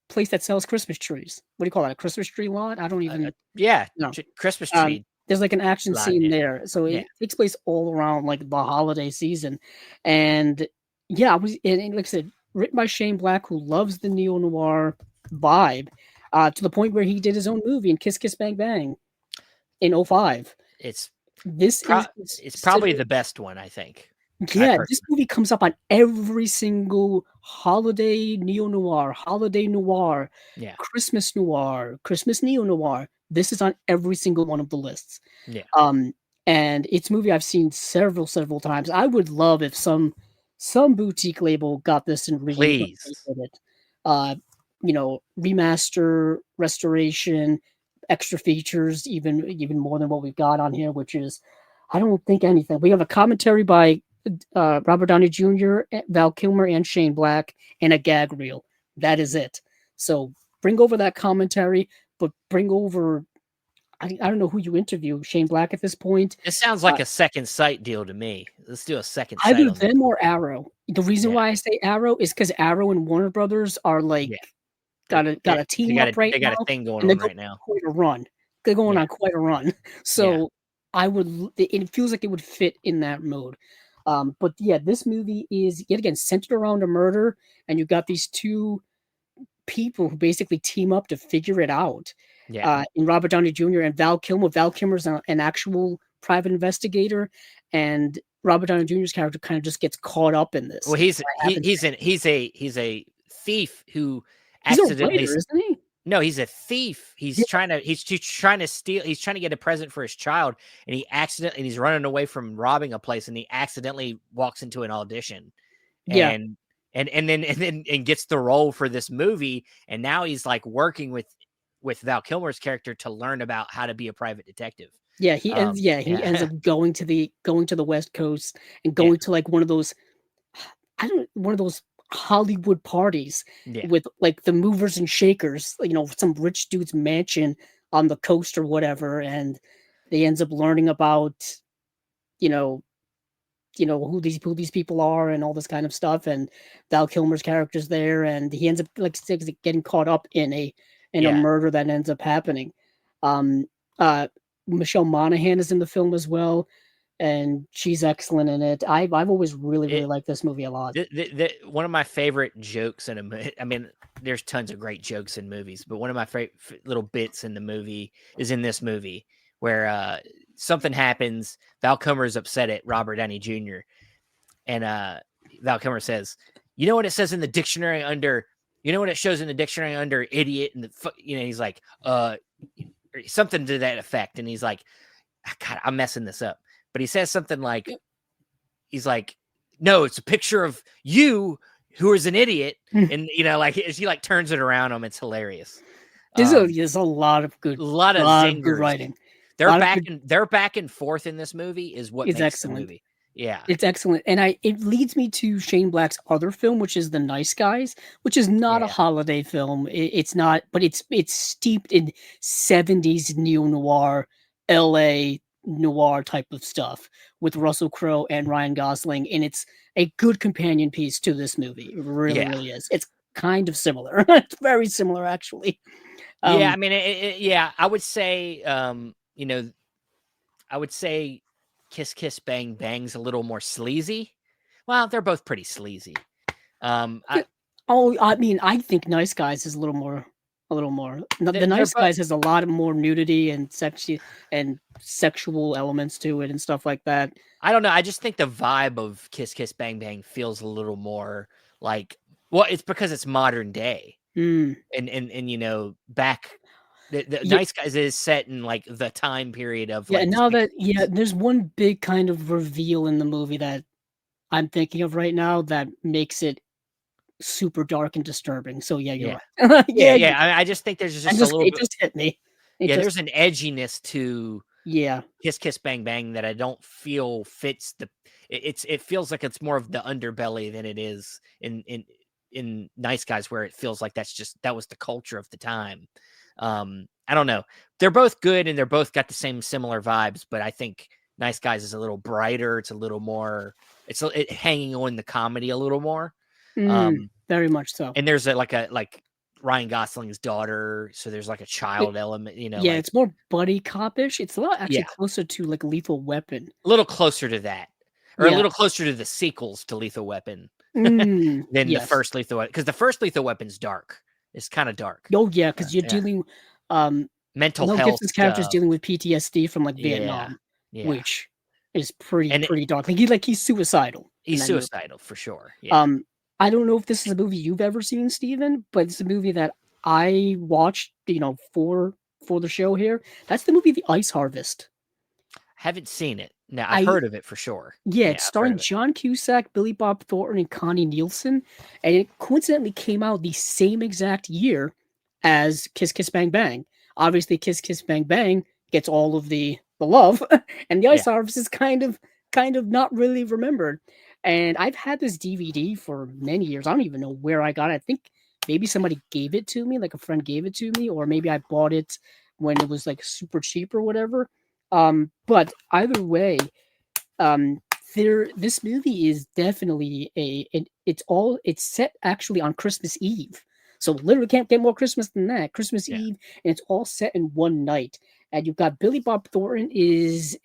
place that sells Christmas trees. What do you call that? A Christmas tree lot? I don't even Yeah, know. Christmas tree There's like an action lot. scene Yeah. there, so Yeah. it takes place all around like the holiday season, and yeah, and like I said, written by Shane Black, who loves the neo noir vibe, to the point where he did his own movie in Kiss Kiss Bang Bang in '05. It's This is it's probably considered the best one, I think. yeah, this movie comes up on every single holiday neo-noir, holiday noir, Yeah. Christmas noir, Christmas neo-noir. This is on every single one of the lists. Yeah. And it's a movie I've seen several times. I would love if some boutique label got this and Please. it. Remaster, restoration, extra features, even more than what we've got on here, which is I don't think anything. We have a commentary by Robert Downey Jr., Val Kilmer, and Shane Black, and a gag reel. That is it. So bring over that commentary, but bring over. I don't know who you interview, Shane Black at this point. It sounds like a second sight deal to me. Let's do a second sight. Either On them or Arrow. The reason why I say Arrow is because Arrow and Warner Brothers are like got a team up right now. They got a thing going on right now. Quite a run. They're going on quite a run. So I would. It feels like it would fit in that mode. But yeah, this movie is yet again centered around a murder, and you got these two people who basically team up to figure it out. Yeah. In Robert Downey Jr. and Val Kilmer. Val Kilmer's an actual private investigator, and Robert Downey Jr.'s character kind of just gets caught up in this. Well, he's a thief who he's accidentally a writer, isn't he? No, he's a thief. He's trying to steal. He's trying to get a present for his child, and he's running away from robbing a place, and he accidentally walks into an audition, and gets the role for this movie, and now he's like working with Val Kilmer's character to learn about how to be a private detective. Yeah, he ends up going to the West Coast and going to like one of those Hollywood parties with like the movers and shakers, some rich dude's mansion on the coast or whatever, and they ends up learning about who these people are and all this kind of stuff, and Val Kilmer's character's there, and he ends up like getting caught up in a murder that ends up happening. Michelle Monaghan is in the film as well, and she's excellent in it. I've always really liked this movie a lot. One of my favorite jokes in a movie, I mean, there's tons of great jokes in movies, but one of my favorite little bits in the movie is in this movie where something happens. Val Kilmer is upset at Robert Downey Jr. and Val Kilmer says, "You know what it says in the dictionary under? You know what it shows in the dictionary under idiot?" And he's like, something to that effect. And he's like, God, I'm messing this up. But he says something like, he's like, no, it's a picture of you who is an idiot. And, like, as he like turns it around him, it's hilarious. There's a lot of good zingers. writing. They're back and forth in this movie is what makes excellent. the movie. Yeah. It's excellent. And it leads me to Shane Black's other film, which is The Nice Guys, which is not a holiday film. It's not, but it's steeped in 70s neo-noir, LA noir type of stuff with Russell Crowe and Ryan Gosling. And it's a good companion piece to this movie. It really, really is. It's kind of similar. It's very similar, actually. I mean, I would say, I would say Kiss Kiss Bang Bang's a little more sleazy. Well, they're both pretty sleazy. I think Nice Guys is a little more. The Nice Guys has a lot more nudity and sexual elements to it and stuff like that. I don't know. I just think the vibe of Kiss Kiss Bang Bang feels a little more like, well, it's because it's modern day. And back the Nice Guys is set in like the time period of there's one big kind of reveal in the movie that I'm thinking of right now that makes it super dark and disturbing. So you're right. I just think there's just a little bit. It just hit me. There's an edginess to Yeah. Kiss Kiss Bang Bang that I don't feel fits the. It feels like it's more of the underbelly than it is in Nice Guys, where it feels like that was the culture of the time. I don't know. They're both good and they're both got the same similar vibes, but I think Nice Guys is a little brighter. It's a little more. It's hanging on the comedy a little more. Very much so. And there's like Ryan Gosling's daughter, so there's like a child element, Yeah, it's more buddy cop-ish. It's a lot actually closer to like Lethal Weapon. A little closer to that. Or a little closer to the sequels to Lethal Weapon than the first Lethal Weapon. Because the first Lethal Weapon's dark. It's kind of dark. Oh yeah, because you're dealing mental health. Gibson's character's dealing with PTSD from like Vietnam, which is pretty dark. He's suicidal. He's suicidal for sure. Yeah. I don't know if this is a movie you've ever seen, Steven, but it's a movie that I watched, for the show here. That's the movie The Ice Harvest. Haven't seen it. No, I've heard of it for sure. Yeah, it's starring John Cusack, Billy Bob Thornton, and Connie Nielsen, and it coincidentally came out the same exact year as Kiss Kiss Bang Bang. Obviously, Kiss Kiss Bang Bang gets all of the love, and The Ice Harvest is kind of not really remembered. And I've had this DVD for many years. I don't even know where I got it. I think maybe somebody gave it to me, like a friend gave it to me, or maybe I bought it when it was like super cheap or whatever. But either way, this movie is definitely it's set actually on Christmas Eve. So literally can't get more Christmas than that. Christmas Eve, and it's all set in one night. And you've got Billy Bob Thornton he's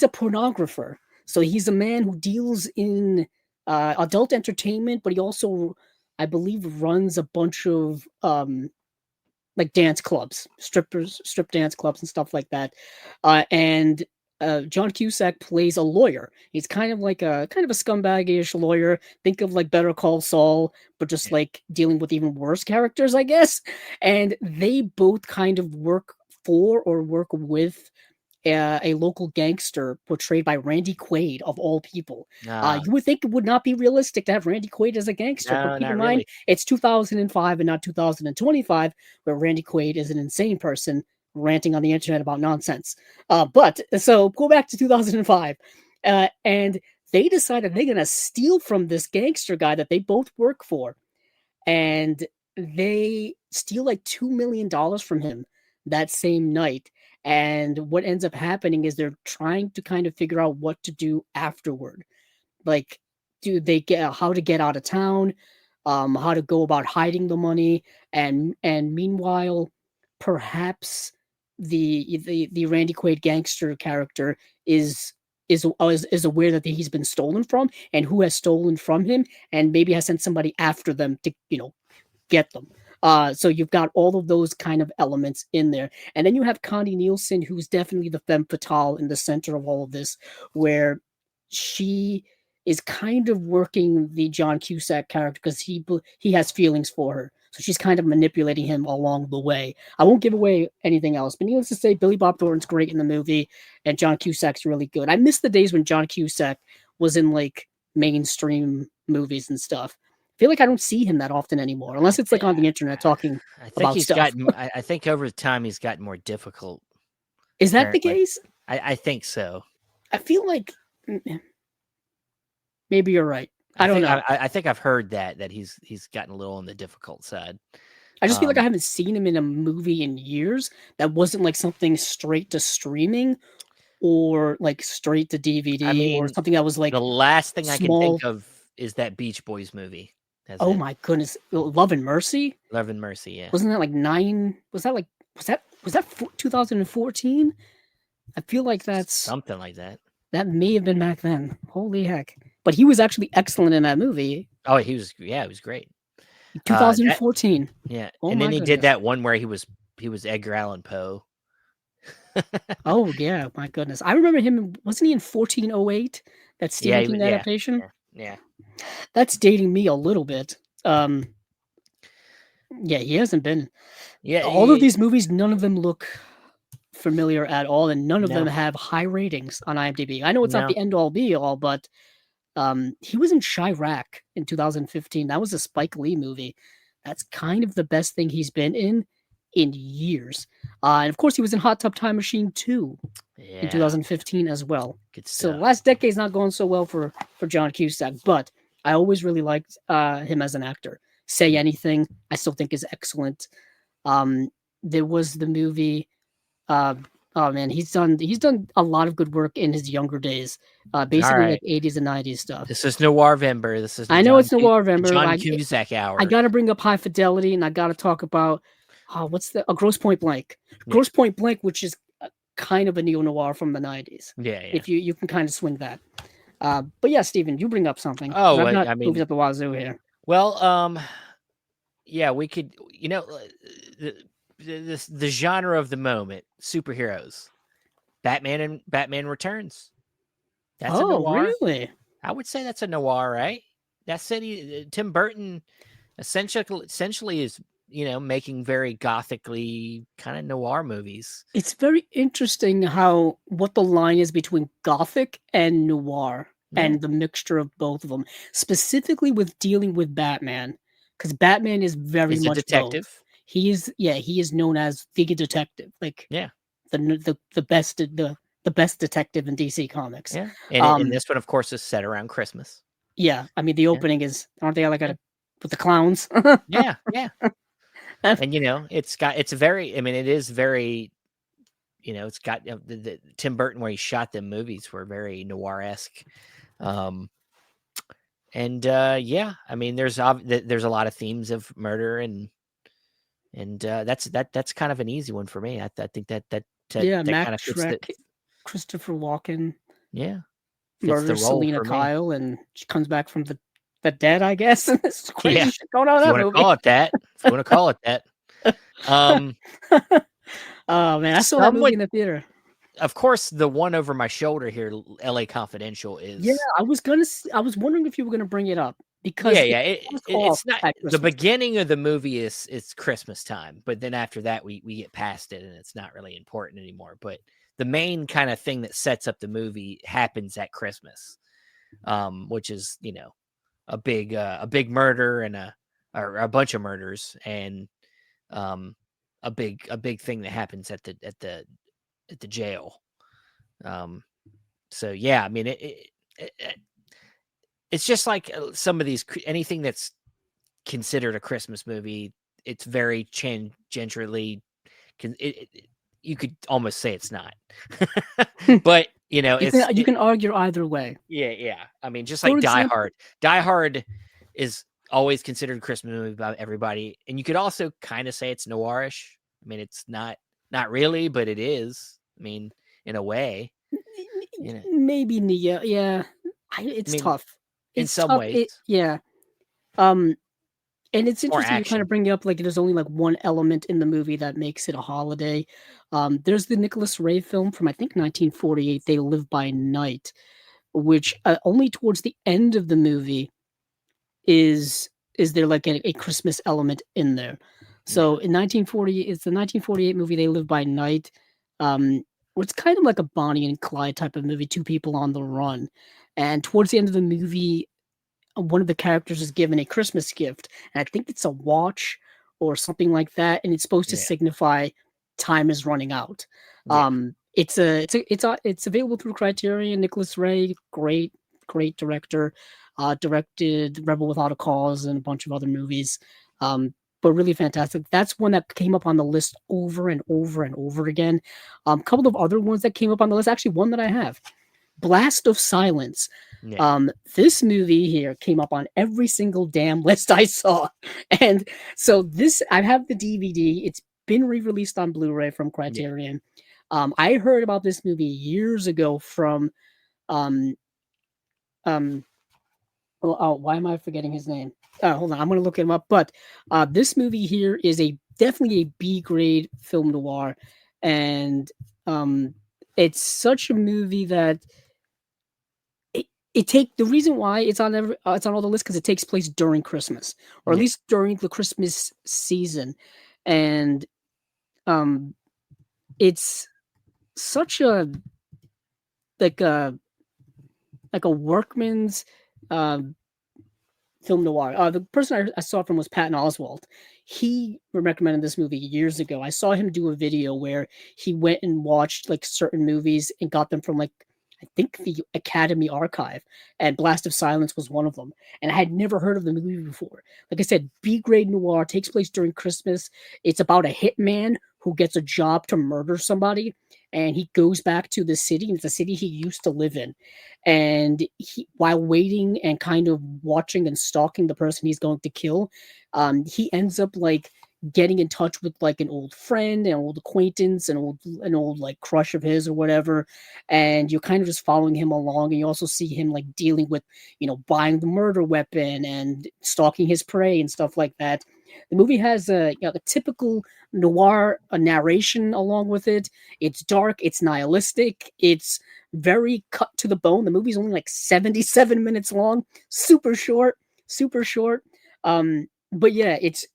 a pornographer. So he's a man who deals in adult entertainment, but he also, I believe, runs a bunch of like dance clubs, strip dance clubs and stuff like that. And John Cusack plays a lawyer. He's kind of a scumbag-ish lawyer. Think of like Better Call Saul, but just like dealing with even worse characters, I guess. And they both kind of work for or work with a local gangster portrayed by Randy Quaid, of all people. You would think it would not be realistic to have Randy Quaid as a gangster, but keep in mind, it's 2005 and not 2025, where Randy Quaid is an insane person ranting on the internet about nonsense. But so go back to 2005, and they decided they're going to steal from this gangster guy that they both work for, and they steal like $2 million from him that same night. And what ends up happening is they're trying to kind of figure out what to do afterward. Like, do they get how to get out of town, how to go about hiding the money, and meanwhile, perhaps the Randy Quaid gangster character is aware that he's been stolen from, and who has stolen from him, and maybe has sent somebody after them to get them. So you've got all of those kind of elements in there. And then you have Connie Nielsen, who's definitely the femme fatale in the center of all of this, where she is kind of working the John Cusack character because he has feelings for her. So she's kind of manipulating him along the way. I won't give away anything else, but needless to say, Billy Bob Thornton's great in the movie, and John Cusack's really good. I miss the days when John Cusack was in like mainstream movies and stuff. I feel like I don't see him that often anymore, I unless it's like think on the internet talking I think about he's stuff. gotten. I think over time he's gotten more difficult. Is that the Apparently, case? I think so. I feel like maybe you're right. I don't know. I think I've heard that he's gotten a little on the difficult side. I just feel like I Um, haven't seen him in a movie in years that wasn't like something straight to streaming or like straight to I DVD or mean, something that was the like last thing I can small. think of is that Beach Boys movie. That's Oh it. my goodness, Love and Mercy. Love and Mercy. Yeah, Wasn't that like 9? Was that 2014? I feel like something like that. that may have been back then. Holy heck! But he was actually excellent in that movie. Oh, he was great. That 2014. yeah, Oh and then my he did goodness. that one where he was Edgar Allan Poe. Oh yeah, my goodness. I remember him. Wasn't he in 1408? That Yeah, Stephen King yeah, adaptation. yeah, yeah. That's dating me a little bit. Yeah, he hasn't been. Yeah, All of these movies, none of them look familiar at all, and none of them no, have high ratings on IMDb. I know it's not no. the end all be all, but he was in Chirac in 2015. That was a Spike Lee movie. That's kind of the best thing he's been in years. And of course, he was in Hot Tub Time Machine 2 in Yeah, 2015 as well. good So stuff. last decade's not going so well for John Cusack, but I always really liked him as an actor. Say Anything, I still think is excellent. Um, there was the movie. Uh, oh man, he's done a lot of good work in his younger days. All Basically like right, 80s and 90s stuff. this is Noir Vember. This is I know it's The November. John I Cusack I hour. got to bring up High Fidelity, and I got to talk about what's the Gross Point Blank. Yeah, Gross Point Blank, which is kind of a neo noir from the 90s. yeah, yeah. If you can kind of swing that. But yeah, Steven, you bring up something because Oh, I'm not I moving mean, up the wazoo here. well, yeah, we could, the, the genre of the moment, superheroes, Batman and Batman Returns. That's a Oh, noir. really? I would say that's a noir, right? That city, Tim Burton, essentially is making very gothically kind of noir movies. It's very interesting how what the line is between gothic and noir Yeah, and the mixture of both of them, specifically with dealing with Batman, because Batman is very is a much both. detective. He is known as the detective, like Yeah, the best detective in DC Comics. yeah, and Um, this one, of course, is set around Christmas. yeah, I mean the Yeah, opening is aren't they like yeah, a with the clowns? yeah, yeah. And it's very. I mean, it is very. It's got the Tim Burton where he shot them movies were very noir-esque. Um, and yeah, I mean, there's a lot of themes of murder and that's kind of an easy one for me. I think Yeah, that Mac kind of fits the Shrek, Christopher Walken yeah fits the murders role Selena for me. Kyle, and she comes back from the dead, I guess. And this Yeah, crazy shit going on in if you that want to movie. call it that, if you want to call it that. Um, Oh man, I saw that some movie would, in the theater. of course, the one over my shoulder here, L.A. Confidential Yeah, is. I was wondering if you were gonna bring it up Yeah, because it yeah. starts off It's not at the Christmas. beginning of the movie is it's Christmas time, but then after that we get past it and it's not really important anymore. But the main kind of thing that sets up the movie happens at Christmas, which is a big murder and or a bunch of murders and um, a big thing that happens at the jail. Um, so yeah, I mean it's just like some of these anything that's considered a Christmas movie. It's very gingerly. You could almost say it's not, but You can argue either way. yeah, yeah. I mean, just For like Die example, Hard. Die Hard is always considered a Christmas movie by everybody, and you could also kind of say it's noirish. I mean, it's not really, but it is. I mean, in a way, you know. maybe Nia. Yeah, I it's mean, tough. in It's some tough. ways, It yeah. Um, And it's more interesting you kind of action. bring up like there's only like one element in the movie that makes it a holiday. There's the Nicholas Ray film from I think 1948, They Live by Night, which only towards the end of the movie is there like a Christmas element in there. Yeah. So in 1940, it's the 1948 movie They Live by Night, where it's kind of like a Bonnie and Clyde type of movie, two people on the run. And towards the end of the movie, one of the characters is given a Christmas gift, and I think it's a watch or something like that, and it's supposed to Yeah. signify time is running out. Yeah. It's available through Criterion. Nicholas Ray, great director, directed Rebel Without a Cause and a bunch of other movies. But really fantastic. That's one that came up on the list over and over and over again. A couple of other ones that came up on the list. Actually, one that I have, Blast of Silence. Yeah. This movie here came up on every single damn list I saw. And so this, I have the DVD. It's been re-released on Blu-ray from Yeah. Criterion. I heard about this movie years ago from um oh, why am I forgetting his name? Hold on, I'm gonna look him up. But this movie here is definitely a B grade film noir, and it's such a movie that it take the reason why it's on all the lists because it takes place during Christmas, or at Yeah. least during the Christmas season, and um, it's such a like a workman's um film noir. The person I saw from was Patton Oswalt. He recommended this movie years ago. I saw him do a video where he went and watched like certain movies and got them from like I think the Academy Archive, and Blast of Silence was one of them. And I had never heard of the movie before. Like I said, B grade noir takes place during Christmas. It's about a hitman who gets a job to murder somebody, and he goes back to the city. And it's a city he used to live in, and while waiting and kind of watching and stalking the person he's going to kill, he ends up like getting in touch with like an old friend, an old acquaintance, an old like crush of his or whatever, and you're kind of just following him along, and you also see him like dealing with buying the murder weapon and stalking his prey and stuff like that. The movie has a typical noir narration along with it. It's dark, it's nihilistic, it's very cut to the bone. The movie's only like 77 minutes long, super short, super short. But yeah, it's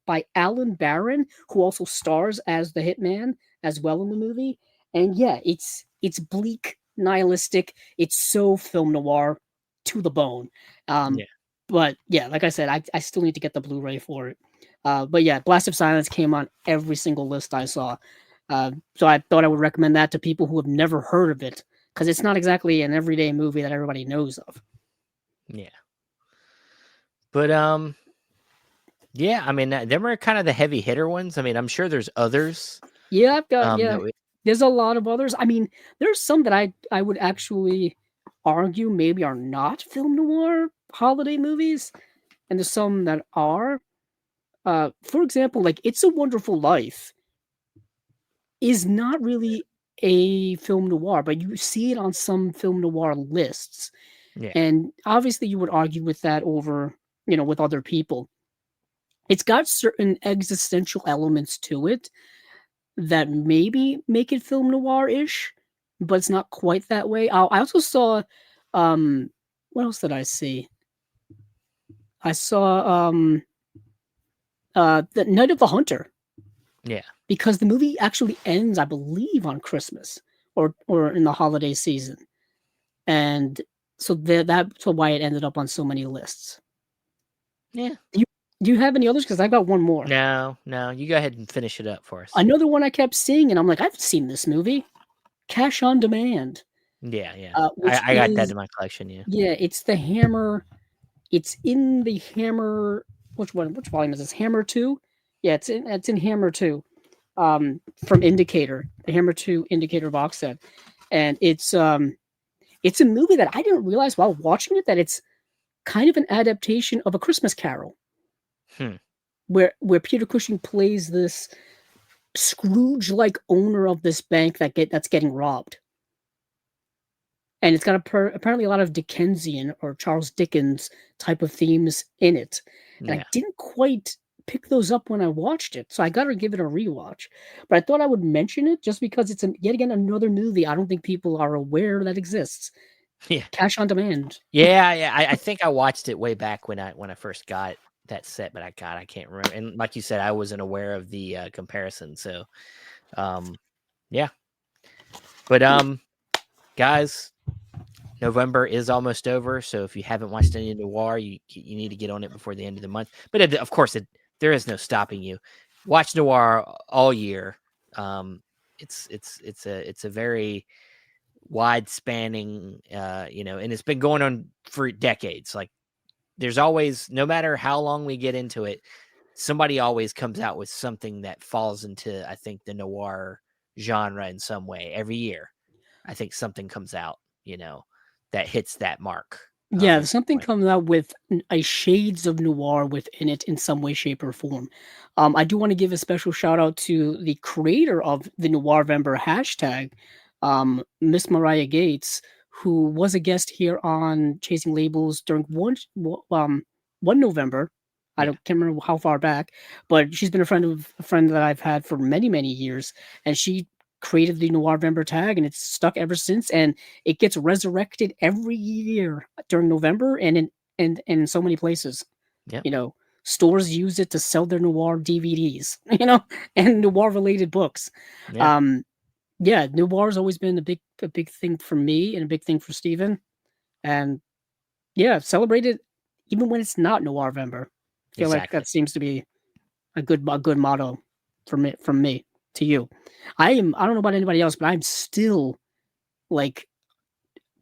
by Alan Barron, who also stars as the hitman as well in the movie. And yeah, it's bleak, nihilistic. It's so film noir to the bone. Um, Yeah. but yeah, like I said, I still need to get the Blu-ray for it. But yeah, Blast of Silence came on every single list I saw. So I thought I would recommend that to people who have never heard of it, because it's not exactly an everyday movie that everybody knows of. Yeah. But yeah, I mean, them are kind of the heavy hitter ones. I mean, I'm sure there's others. Yeah, I've got That There's a lot of others. I mean, there's some that I would actually argue maybe are not film noir holiday movies, and there's some that are. For example, like It's a Wonderful Life is not really a film noir, but you see it on some film noir lists. yeah, And obviously you would argue with that over, with other people. It's got certain existential elements to it that maybe make it film noir-ish, but it's not quite that way. I also saw what else did I see? I saw The Night of the Hunter, yeah, because the movie actually ends, I believe, on Christmas or in the holiday season. And so that's why it ended up on so many lists. yeah. Do you do you have any others? Because I got one more. No, no, you go ahead and finish it up for us. Another one I kept seeing, and I'm like, I've seen this movie, Cash on Demand, Yeah, yeah. which I got that is in my collection. Yeah, yeah, it's the Hammer. It's in the Hammer. Which one? Which volume is this? Hammer 2. Yeah, it's in Hammer 2. From Indicator, the Hammer 2 Indicator box set, and it's a movie that I didn't realize while watching it that it's kind of an adaptation of A Christmas Carol, hmm. where Peter Cushing plays this Scrooge-like owner of this bank that's getting robbed, and it's got apparently a lot of Dickensian or Charles Dickens type of themes in it, and I Yeah, didn't quite pick those up when I watched it, so I got to give it a rewatch. But I thought I would mention it just because it's yet again another movie I don't think people are aware that exists. Yeah. Cash on demand. Yeah. I think I watched it way back when I first got that set, but I can't remember. And like you said, I wasn't aware of the comparison. So yeah. But guys, November is almost over, so if you haven't watched any Noir, you need to get on it before the end of the month. But of course, there is no stopping you. Watch Noir all year. It's a very wide spanning, and it's been going on for decades. Like there's always, no matter how long we get into it, somebody always comes out with something that falls into, I think, the noir genre in some way every year. I think something comes out, that hits that mark. Yeah, At some something point. comes out with a shades of noir within it in some way, shape, or form. I do want to give a special shout out to the creator of the Noirvember hashtag, Miss Mariah Gates, who was a guest here on Chasing Labels during one November. I Yeah. don't can't remember how far back, but she's been a friend that I've had for many, many years, and she created the Noirvember tag, and it's stuck ever since. And it gets resurrected every year during November and in so many places. Yep. You know, stores use it to sell their noir DVDs, and noir related books. Yeah. Um, yeah, noir's always been a big thing for me and a big thing for Steven. And yeah, celebrate it even when it's not Noirvember. I feel like Exactly. that seems to be a good motto from me to you. I don't know about anybody else, but I'm still like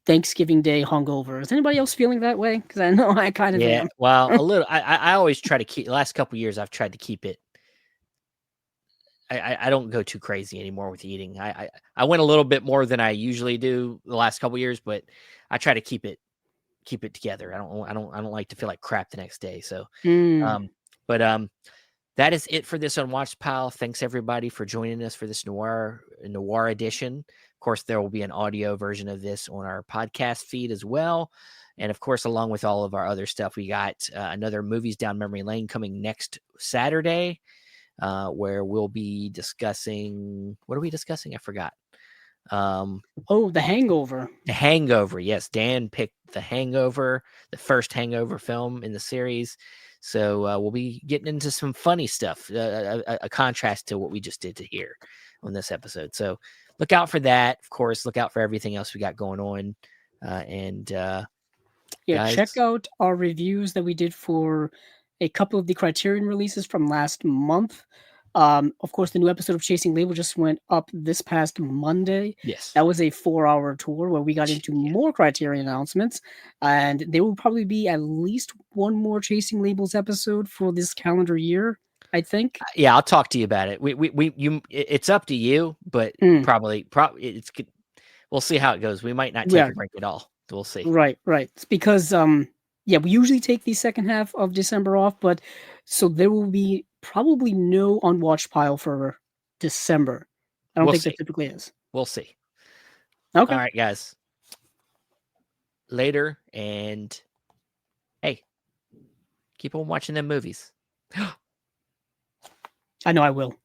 Thanksgiving Day hungover. Is anybody else feeling that way? Because I know I kind of Yeah. am. Well, a little. I always try to keep. The last couple years, I've tried to keep it. I don't go too crazy anymore with eating. I went a little bit more than I usually do the last couple years, but I try to keep it together. I don't like to feel like crap the next day. So, Mm. um, but that is it for this Unwatched Pile. Thanks everybody for joining us for this noir edition. Of course, there will be an audio version of this on our podcast feed as well. And of course, along with all of our other stuff, we got another Movies Down Memory Lane coming next Saturday, where we'll be discussing, what are we discussing? I forgot. Oh, The Hangover. The Hangover. Yes, Dan picked The Hangover, the first Hangover film in the series. So we'll be getting into some funny stuff, a contrast to what we just did to here on this episode. So look out for that. Of course, look out for everything else we got going on. And Yeah, guys, check out our reviews that we did for a couple of the Criterion releases from last month. Of course, the new episode of Chasing Label just went up this past Monday. yes, That was a 4-hour tour where we got into yeah, more Criterion announcements, and there will probably be at least one more Chasing Labels episode for this calendar year, I think. yeah. I'll talk to you about it. It's up to you, but Mm, probably, it's good. We'll see how it goes. We might not take yeah, a break at all. We'll see. right, right. It's because yeah, we usually take the second half of December off, but so there will be probably no unwatched pile for December. I don't We'll think there see. typically is. We'll see. All Okay. right, guys. Later, and hey, keep on watching them movies. I know I will.